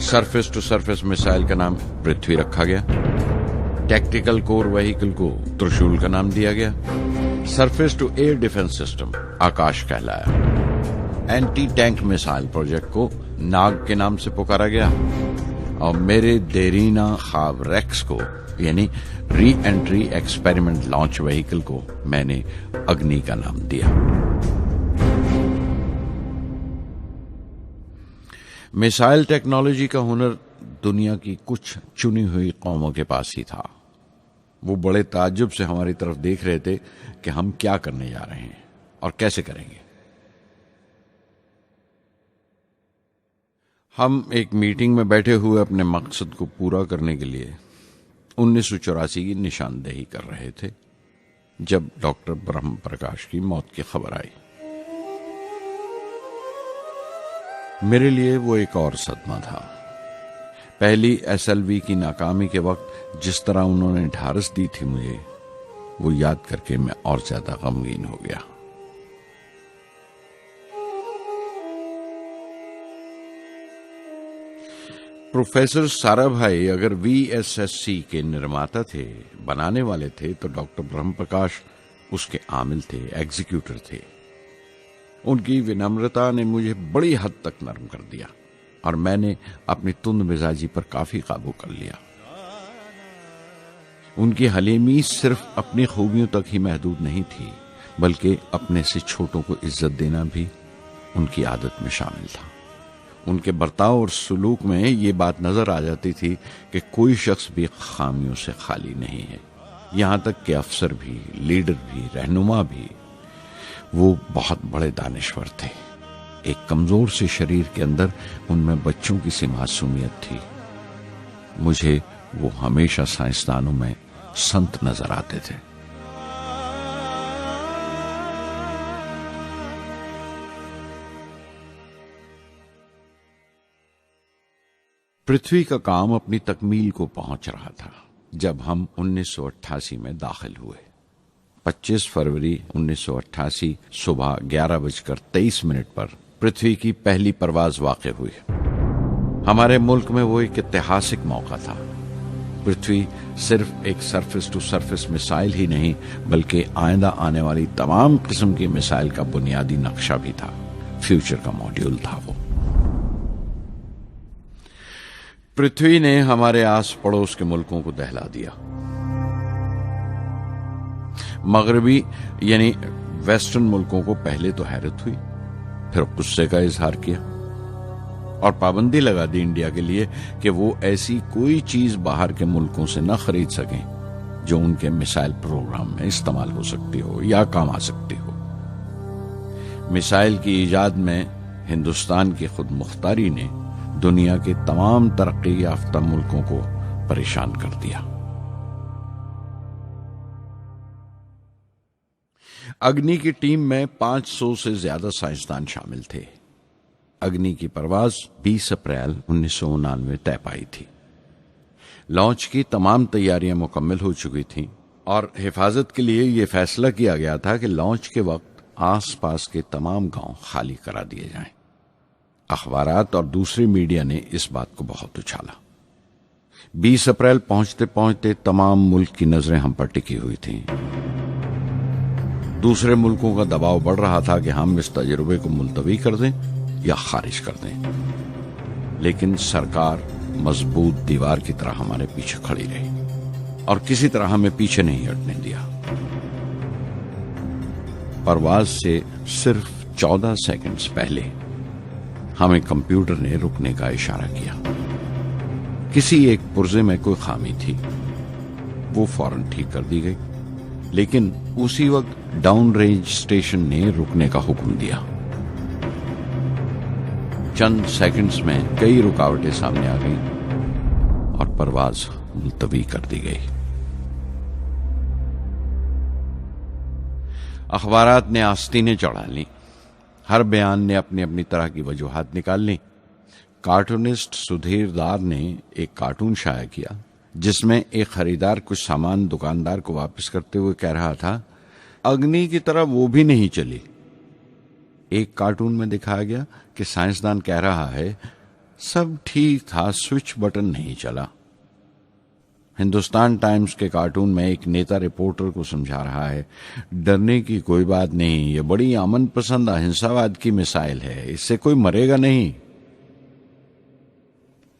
Speaker 1: सरफेस टू सरफेस मिसाइल का नाम पृथ्वी रखा गया। टैक्टिकल कोर व्हीकल को त्रिशूल का नाम दिया गया। Surface to air defence system Akash कहलाया। एंटी टैंक मिसाइल प्रोजेक्ट को नाग के नाम से पुकारा गया और मेरे देरीना ख्वाब रेक्स को यानी re entry experiment launch vehicle को मैंने अग्नि का नाम दिया। मिसाइल टेक्नोलॉजी का हुनर दुनिया की कुछ चुनी हुई कौमों के पास ही था। वो बड़े ताज्जुब से हमारी तरफ देख रहे थे कि हम क्या करने जा रहे हैं और कैसे करेंगे। हम एक मीटिंग में बैठे हुए अपने मकसद को पूरा करने के लिए 1984 की निशानदेही कर रहे थे जब डॉक्टर ब्रह्म प्रकाश की मौत की खबर आई। मेरे लिए वो एक और सदमा था। पहली SLV की नाकामी के वक्त जिस तरह उन्होंने ढारस दी थी मुझे, वो याद करके मैं और ज्यादा गमगीन हो गया। प्रोफेसर साराभाई अगर VSSC के निर्माता थे, बनाने वाले थे, तो डॉक्टर ब्रह्म प्रकाश उसके आमिल थे, एग्जीक्यूटर थे। उनकी विनम्रता ने मुझे बड़ी हद तक नरम कर दिया और मैंने अपनी तुंद मिजाजी पर काफी काबू कर लिया। उनकी हलीमी सिर्फ अपनी खूबियों तक ही महदूद नहीं थी, बल्कि अपने से छोटों को इज्जत देना भी उनकी आदत में शामिल था। उनके बर्ताव और सुलूक में ये बात नजर आ जाती थी कि कोई शख्स भी खामियों से खाली नहीं है, यहां तक कि अफसर भी, लीडर भी, रहनुमा भी। वो बहुत बड़े दानिश्वर थे। एक कमजोर से शरीर के अंदर उनमें बच्चों की सी मासूमियत थी। मुझे वो हमेशा साइंसदानों में संत नजर आते थे। पृथ्वी का काम अपनी तकमील को पहुंच रहा था जब हम 1988 में दाखिल हुए। 25 फरवरी 1988 सुबह 11:23 पर पृथ्वी की पहली परवाज वाक़ हुई। हमारे मुल्क में वो एक ऐतिहासिक मौका था। पृथ्वी सिर्फ एक सरफेस टू सरफेस मिसाइल ही नहीं, बल्कि आइंदा आने वाली तमाम किस्म की मिसाइल का बुनियादी नक्शा भी था, फ्यूचर का मॉड्यूल था वो। पृथ्वी ने हमारे आस पड़ोस के मुल्कों को दहला दिया। मगरबी यानी वेस्टर्न मुल्कों को पहले तो हैरत हुई, फिर गुस्से का इजहार किया और पाबंदी लगा दी इंडिया के लिए कि वो ऐसी कोई चीज बाहर के मुल्कों से न खरीद सकें जो उनके मिसाइल प्रोग्राम में इस्तेमाल हो सकती हो या काम आ सकती हो। मिसाइल की इजाद में हिंदुस्तान की खुद मुख्तारी ने दुनिया के तमाम तरक्की याफ्ता मुल्कों को परेशान कर दिया। अग्नि की टीम में 500 से ज्यादा साइंसदान शामिल थे। अग्नि की परवाज 20 अप्रैल 1999 तय पाई थी। लॉन्च की तमाम तैयारियां मुकम्मल हो चुकी थीं और हिफाजत के लिए यह फैसला किया गया था कि लॉन्च के वक्त आसपास के तमाम गांव खाली करा दिए जाएं। अखबारात और दूसरी मीडिया ने इस बात को बहुत उछाला। 20 अप्रैल पहुंचते पहुंचते तमाम मुल्क की नजरें हम पर टिकी हुई थीं। दूसरे मुल्कों का दबाव बढ़ रहा था कि हम इस तजुर्बे को मुलतवी कर दें या खारिज कर दें, लेकिन सरकार मजबूत दीवार की तरह हमारे पीछे खड़ी रही और किसी तरह हमें पीछे नहीं हटने दिया। परवाज से सिर्फ 14 सेकंड्स पहले हमें कंप्यूटर ने रुकने का इशारा किया। किसी एक पुर्जे में कोई खामी थी, वो फौरन ठीक कर दी गई, लेकिन उसी वक्त डाउन रेंज स्टेशन ने रुकने का हुक्म दिया। चंद सेकंड्स में कई रुकावटें सामने आ गईं और परवाज मुलतवी कर दी गई। अखबारात ने आस्तीनें चढ़ा ली, हर बयान ने अपनी अपनी तरह की वजूहात निकाल ली। कार्टूनिस्ट सुधीर दार ने एक कार्टून शाया किया जिसमें एक खरीदार कुछ सामान दुकानदार को वापस करते हुए कह रहा था, अग्नि की तरह वो भी नहीं चली। एक कार्टून में दिखाया गया कि साइंसदान कह रहा है, सब ठीक था, स्विच बटन नहीं चला। हिंदुस्तान टाइम्स के कार्टून में एक नेता रिपोर्टर को समझा रहा है, डरने की कोई बात नहीं, ये बड़ी अमन पसंद अहिंसावाद की मिसाइल है, इससे कोई मरेगा नहीं।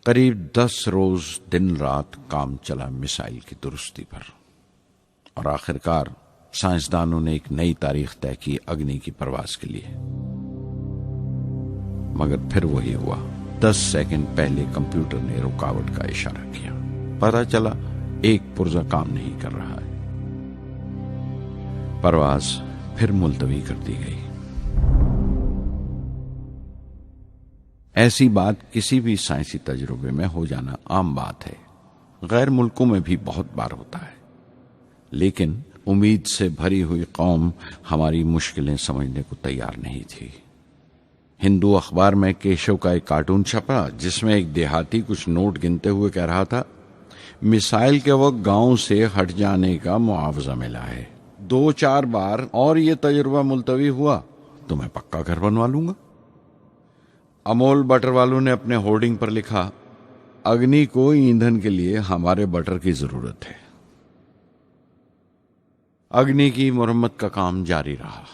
Speaker 1: करीब 10 रोज दिन रात काम चला मिसाइल की दुरुस्ती पर और आखिरकार साइंसदानों ने एक नई तारीख तय की अग्नि की परवाज के लिए। मगर फिर वही हुआ। 10 सेकंड पहले कंप्यूटर ने रुकावट का इशारा किया। पता चला एक पुर्जा काम नहीं कर रहा है। परवाज फिर मुलतवी कर दी गई। ऐसी बात किसी भी साइंसी तजुर्बे में हो जाना आम बात है, गैर मुल्कों में भी बहुत बार होता है। लेकिन उम्मीद से भरी हुई कौम हमारी मुश्किलें समझने को तैयार नहीं थी। हिंदू अखबार में केशव का एक कार्टून छपा जिसमें एक देहाती कुछ नोट गिनते हुए कह रहा था, मिसाइल के वक्त गांव से हट जाने का मुआवजा मिला है। 2-4 बार और ये तजुर्बा मुलतवी हुआ तो मैं पक्का घर बनवा लूंगा। अमोल बटर वालों ने अपने होर्डिंग पर लिखा, अग्नि को ईंधन के लिए हमारे बटर की जरूरत है। अग्नि की मुरम्मत का काम जारी रहा।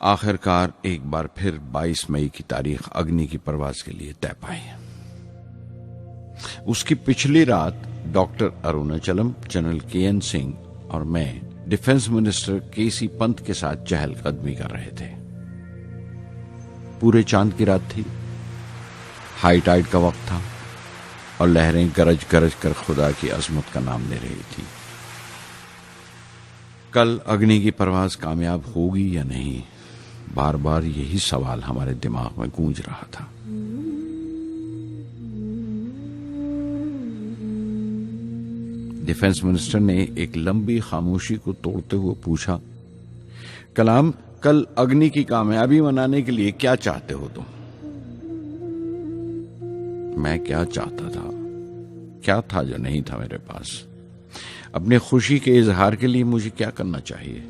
Speaker 1: आखिरकार एक बार फिर 22 मई की तारीख अग्नि की परवाज के लिए तय पाई। उसकी पिछली रात doctor Arunachalam, general KN Singh और मैं डिफेंस मिनिस्टर KC पंत के साथ चहलकदमी कर रहे थे। पूरे चांद की रात थी, हाई टाइड का वक्त था और लहरें गरज गरज कर खुदा की अजमत का नाम ले रही थी। कल अग्नि की परवाज कामयाब होगी या नहीं, बार बार यही सवाल हमारे दिमाग में गूंज रहा था। डिफेंस मिनिस्टर ने एक लंबी खामोशी को तोड़ते हुए पूछा, कलाम, कल अग्नि की कामयाबी मनाने के लिए क्या चाहते हो तुम? मैं क्या चाहता था? क्या था जो नहीं था मेरे पास? अपनी खुशी के इजहार के लिए मुझे क्या करना चाहिए?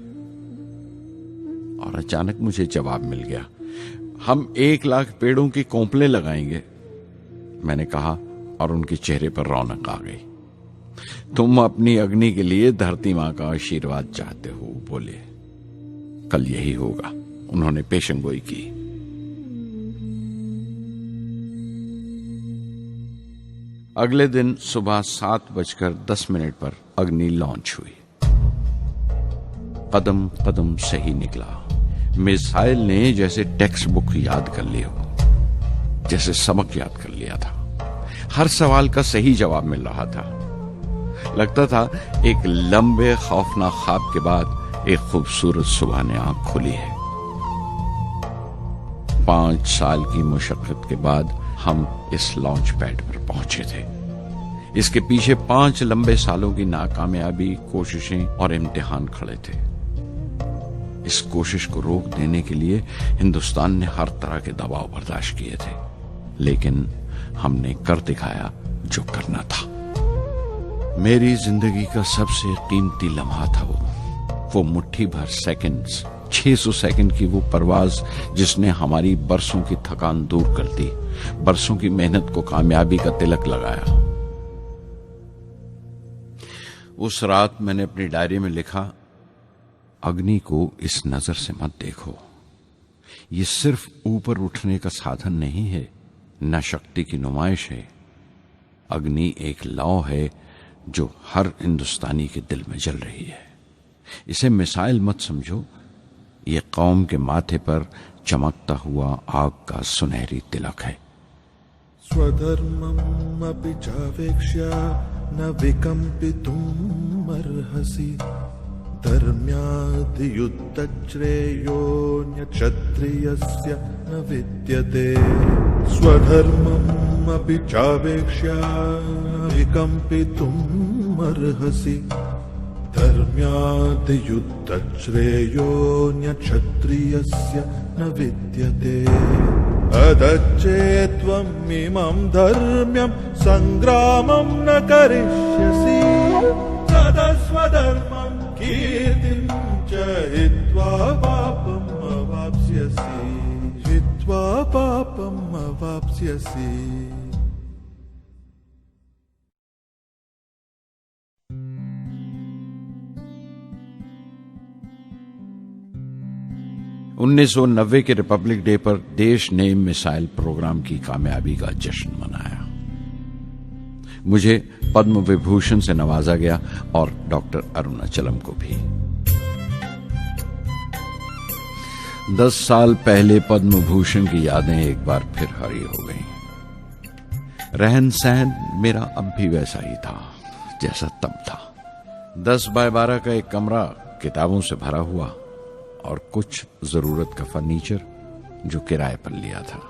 Speaker 1: और अचानक मुझे जवाब मिल गया, हम 1 लाख पेड़ों की कोंपलें लगाएंगे। मैंने कहा और उनके चेहरे पर रौनक आ गई। तुम अपनी अग्नि के लिए धरती मां का आशीर्वाद चाहते हो, बोले। कल यही होगा, उन्होंने पेशंगोई की। अगले दिन सुबह 7:10 पर अग्नि लॉन्च हुई। कदम कदम सही निकला। मिसाइल ने जैसे टेक्स्ट बुक याद कर ली हो, जैसे सबक याद कर लिया था। हर सवाल का सही जवाब मिल रहा था। लगता था एक लंबे खौफनाक ख्वाब के बाद एक खूबसूरत सुबह ने आंख खोली है। 5 साल की मुशक्कत के बाद हम इस लॉन्च पैड पर पहुंचे थे। इसके पीछे 5 लंबे सालों की नाकामयाबी, कोशिशें और इम्तिहान खड़े थे। इस कोशिश को रोक देने के लिए हिंदुस्तान ने हर तरह के दबाव बर्दाश्त किए थे, लेकिन हमने कर दिखाया जो करना था। मेरी जिंदगी का सबसे कीमती लम्हा था वो मुट्ठी भर सेकंड्स, 600 सेकंड की वो परवाज जिसने हमारी बरसों की थकान दूर कर दी, बरसों की मेहनत को कामयाबी का तिलक लगाया। उस रात मैंने अपनी डायरी में लिखा, अग्नि को इस नजर से मत देखो। ये सिर्फ ऊपर उठने का साधन नहीं है, न शक्ति की नुमाइश है। अग्नि एक लौ है जो हर हिंदुस्तानी के दिल में जल रही है। इसे मिसाइल मत समझो, ये कौम के माथे पर चमकता हुआ आग का सुनहरी तिलक है।
Speaker 5: स्वधर्मम् अपि चावेक्ष्य न विकम्पितुम् अर्हसि, धर्म्याद् युद्धश्रेयोऽन्यक्षत्रियस्य न विद्यते। स्वधर्मम् अपि चावेक्ष्य न विकम्पितुम् अर्हसि, धर्म्याद् युद्धश्रेयोऽन्यक्षत्रियस्य न विद्यते। अदच्चेत्त्वम् इमं धर्म्यं सङ्ग्रामं न करिष्यसि, सदा स्वधर्मं कीर्तिं च हित्वा पापम् अवाप्स्यसि, हित्वा पापम् अवाप्स्यसि।
Speaker 1: ,1990 के रिपब्लिक डे पर देश ने मिसाइल प्रोग्राम की कामयाबी का जश्न मनाया। मुझे पद्म विभूषण से नवाजा गया और डॉक्टर अरुणाचलम को भी। 10 साल पहले पद्म भूषण की यादें एक बार फिर हरी हो गईं। रहन सहन मेरा अब भी वैसा ही था जैसा तब था। 10 बाय 12 का एक कमरा किताबों से भरा हुआ और कुछ जरूरत का फर्नीचर जो किराए पर लिया था।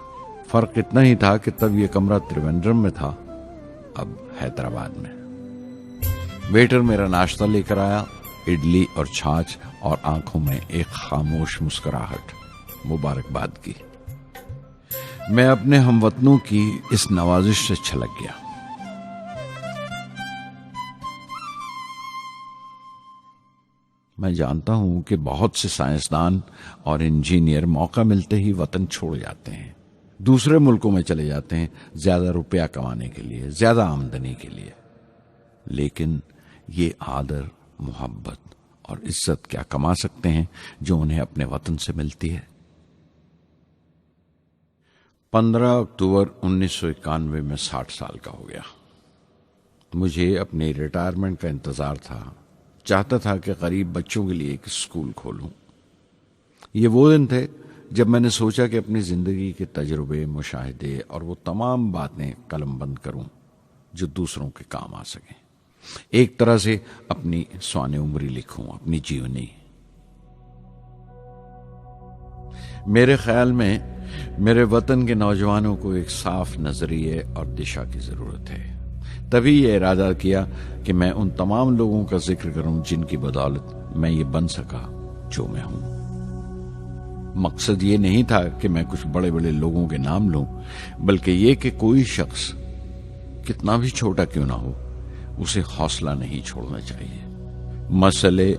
Speaker 1: फर्क इतना ही था कि तब यह कमरा त्रिवेंद्रम में था, अब हैदराबाद में। वेटर मेरा नाश्ता लेकर आया, इडली और छाछ, और आंखों में एक खामोश मुस्कुराहट मुबारकबाद की। मैं अपने हमवतनों की इस नवाजिश से छलक गया। मैं जानता हूं कि बहुत से साइंसदान और इंजीनियर मौका मिलते ही वतन छोड़ जाते हैं, दूसरे मुल्कों में चले जाते हैं ज्यादा रुपया कमाने के लिए, ज्यादा आमदनी के लिए। लेकिन ये आदर, मोहब्बत और इज्जत क्या कमा सकते हैं जो उन्हें अपने वतन से मिलती है। 15 अक्टूबर 1991 में 60 साल का हो गया। मुझे अपनी रिटायरमेंट का इंतजार था। चाहता था कि गरीब बच्चों के लिए एक स्कूल खोलूं। ये वो दिन थे जब मैंने सोचा कि अपनी जिंदगी के तजुर्बे, मुशाहिदे और वो तमाम बातें कलमबंद करूं जो दूसरों के काम आ सकें। एक तरह से अपनी स्वाने उम्री लिखूं, अपनी जीवनी। मेरे ख्याल में मेरे वतन के नौजवानों को एक साफ नजरिए और दिशा की जरूरत है। तभी ये इरादा किया कि मैं उन तमाम लोगों का जिक्र करूं जिनकी बदौलत मैं ये बन सका जो मैं हूं। मकसद ये नहीं था कि मैं कुछ बड़े बड़े लोगों के नाम लूं, बल्कि ये कि कोई शख्स कितना भी छोटा क्यों ना हो, उसे हौसला नहीं छोड़ना चाहिए। मसले,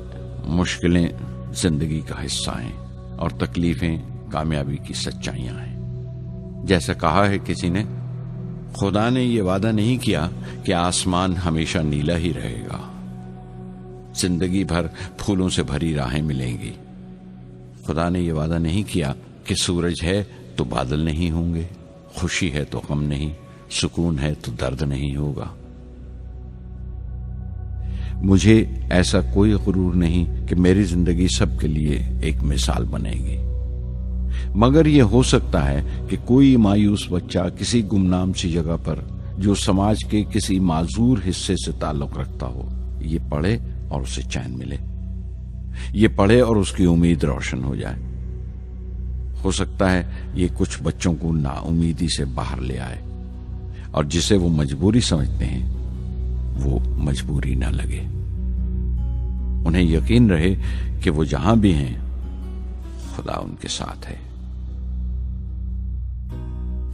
Speaker 1: मुश्किलें जिंदगी का हिस्सा हैं और तकलीफें कामयाबी की सच्चाइयां हैं। जैसा कहा है किसी ने, खुदा ने यह वादा नहीं किया कि आसमान हमेशा नीला ही रहेगा, जिंदगी भर फूलों से भरी राहें मिलेंगी। खुदा ने यह वादा नहीं किया कि सूरज है तो बादल नहीं होंगे, खुशी है तो गम नहीं, सुकून है तो दर्द नहीं होगा। मुझे ऐसा कोई गुरूर नहीं कि मेरी जिंदगी सबके लिए एक मिसाल बनेगी, मगर यह हो सकता है कि कोई मायूस बच्चा किसी गुमनाम सी जगह पर जो समाज के किसी माजूर हिस्से से ताल्लुक रखता हो, ये पढ़े और उसे चैन मिले, ये पढ़े और उसकी उम्मीद रोशन हो जाए। हो सकता है ये कुछ बच्चों को नाउमीदी से बाहर ले आए और जिसे वो मजबूरी समझते हैं वो मजबूरी ना लगे। उन्हें यकीन रहे कि वो जहां भी हैं खुदा उनके साथ है।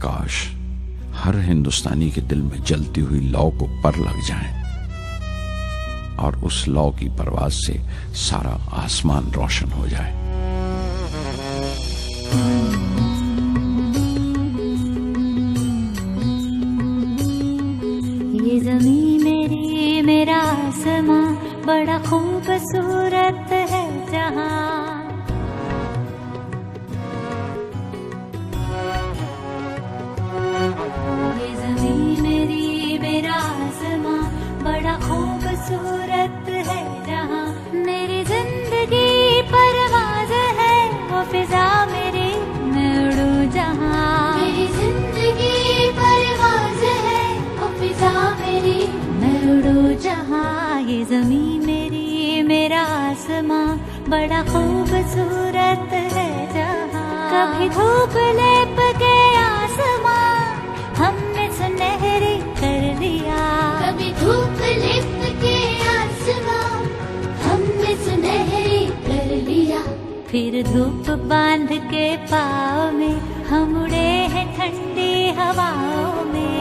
Speaker 1: काश हर हिंदुस्तानी के दिल में जलती हुई लौ को पर लग जाए और उस लौ की परवाज से सारा आसमान रोशन हो जाए।
Speaker 3: ये ज़मीं मेरी, मेरा आसमां, बड़ा खूबसूरत है जहां। ये ज़मीं मेरी, मेरा आसमां, बड़ा खूबसूरत है जहां। मेरी जिंदगी परवाज़ है, वो फिजा मेरी, मैं उड़ूं जहां। मेरी जिंदगी परवाज़ है, वो फिजा मेरी, मैं उड़ूं जहां। ये ज़मीं मेरी, मेरा आसमां, बड़ा खूबसूरत है जहां। कभी धूप लेप के आसमां हमने सुनहरी कर दिया। कभी धूप लेप के आसमां हमने सुनहरी कर लिया। फिर धूप बांध के पाँव में हम उड़े हैं ठंडी हवाओं में।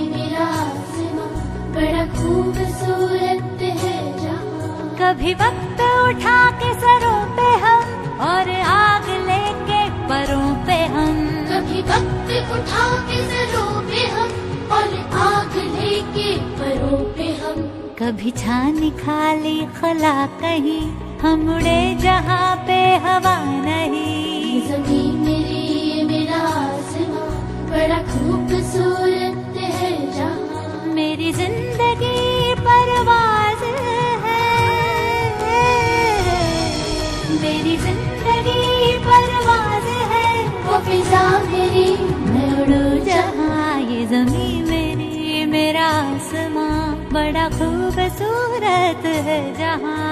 Speaker 3: मेरा आसमां बड़ा खूबसूरत है जहां। कभी वक्त उठा के सरों पे हम और आग लेके परों पे हम। कभी वक्त उठा के सरों पे हम और आग लेके परों पे हम। कभी छानी खाली खला कहीं, हम उड़े जहाँ पे हवा नहीं। ज़मीं मेरी, मेरा आसमां, बड़ा खूबसूरत है जहाँ। मेरी जिंदगी परवाज़ है, मेरी जिंदगी परवाज़ है, वो फिजा मेरी, मैं उड़ूं जहाँ। ये ज़मीं मेरी, मेरा आसमां, जहां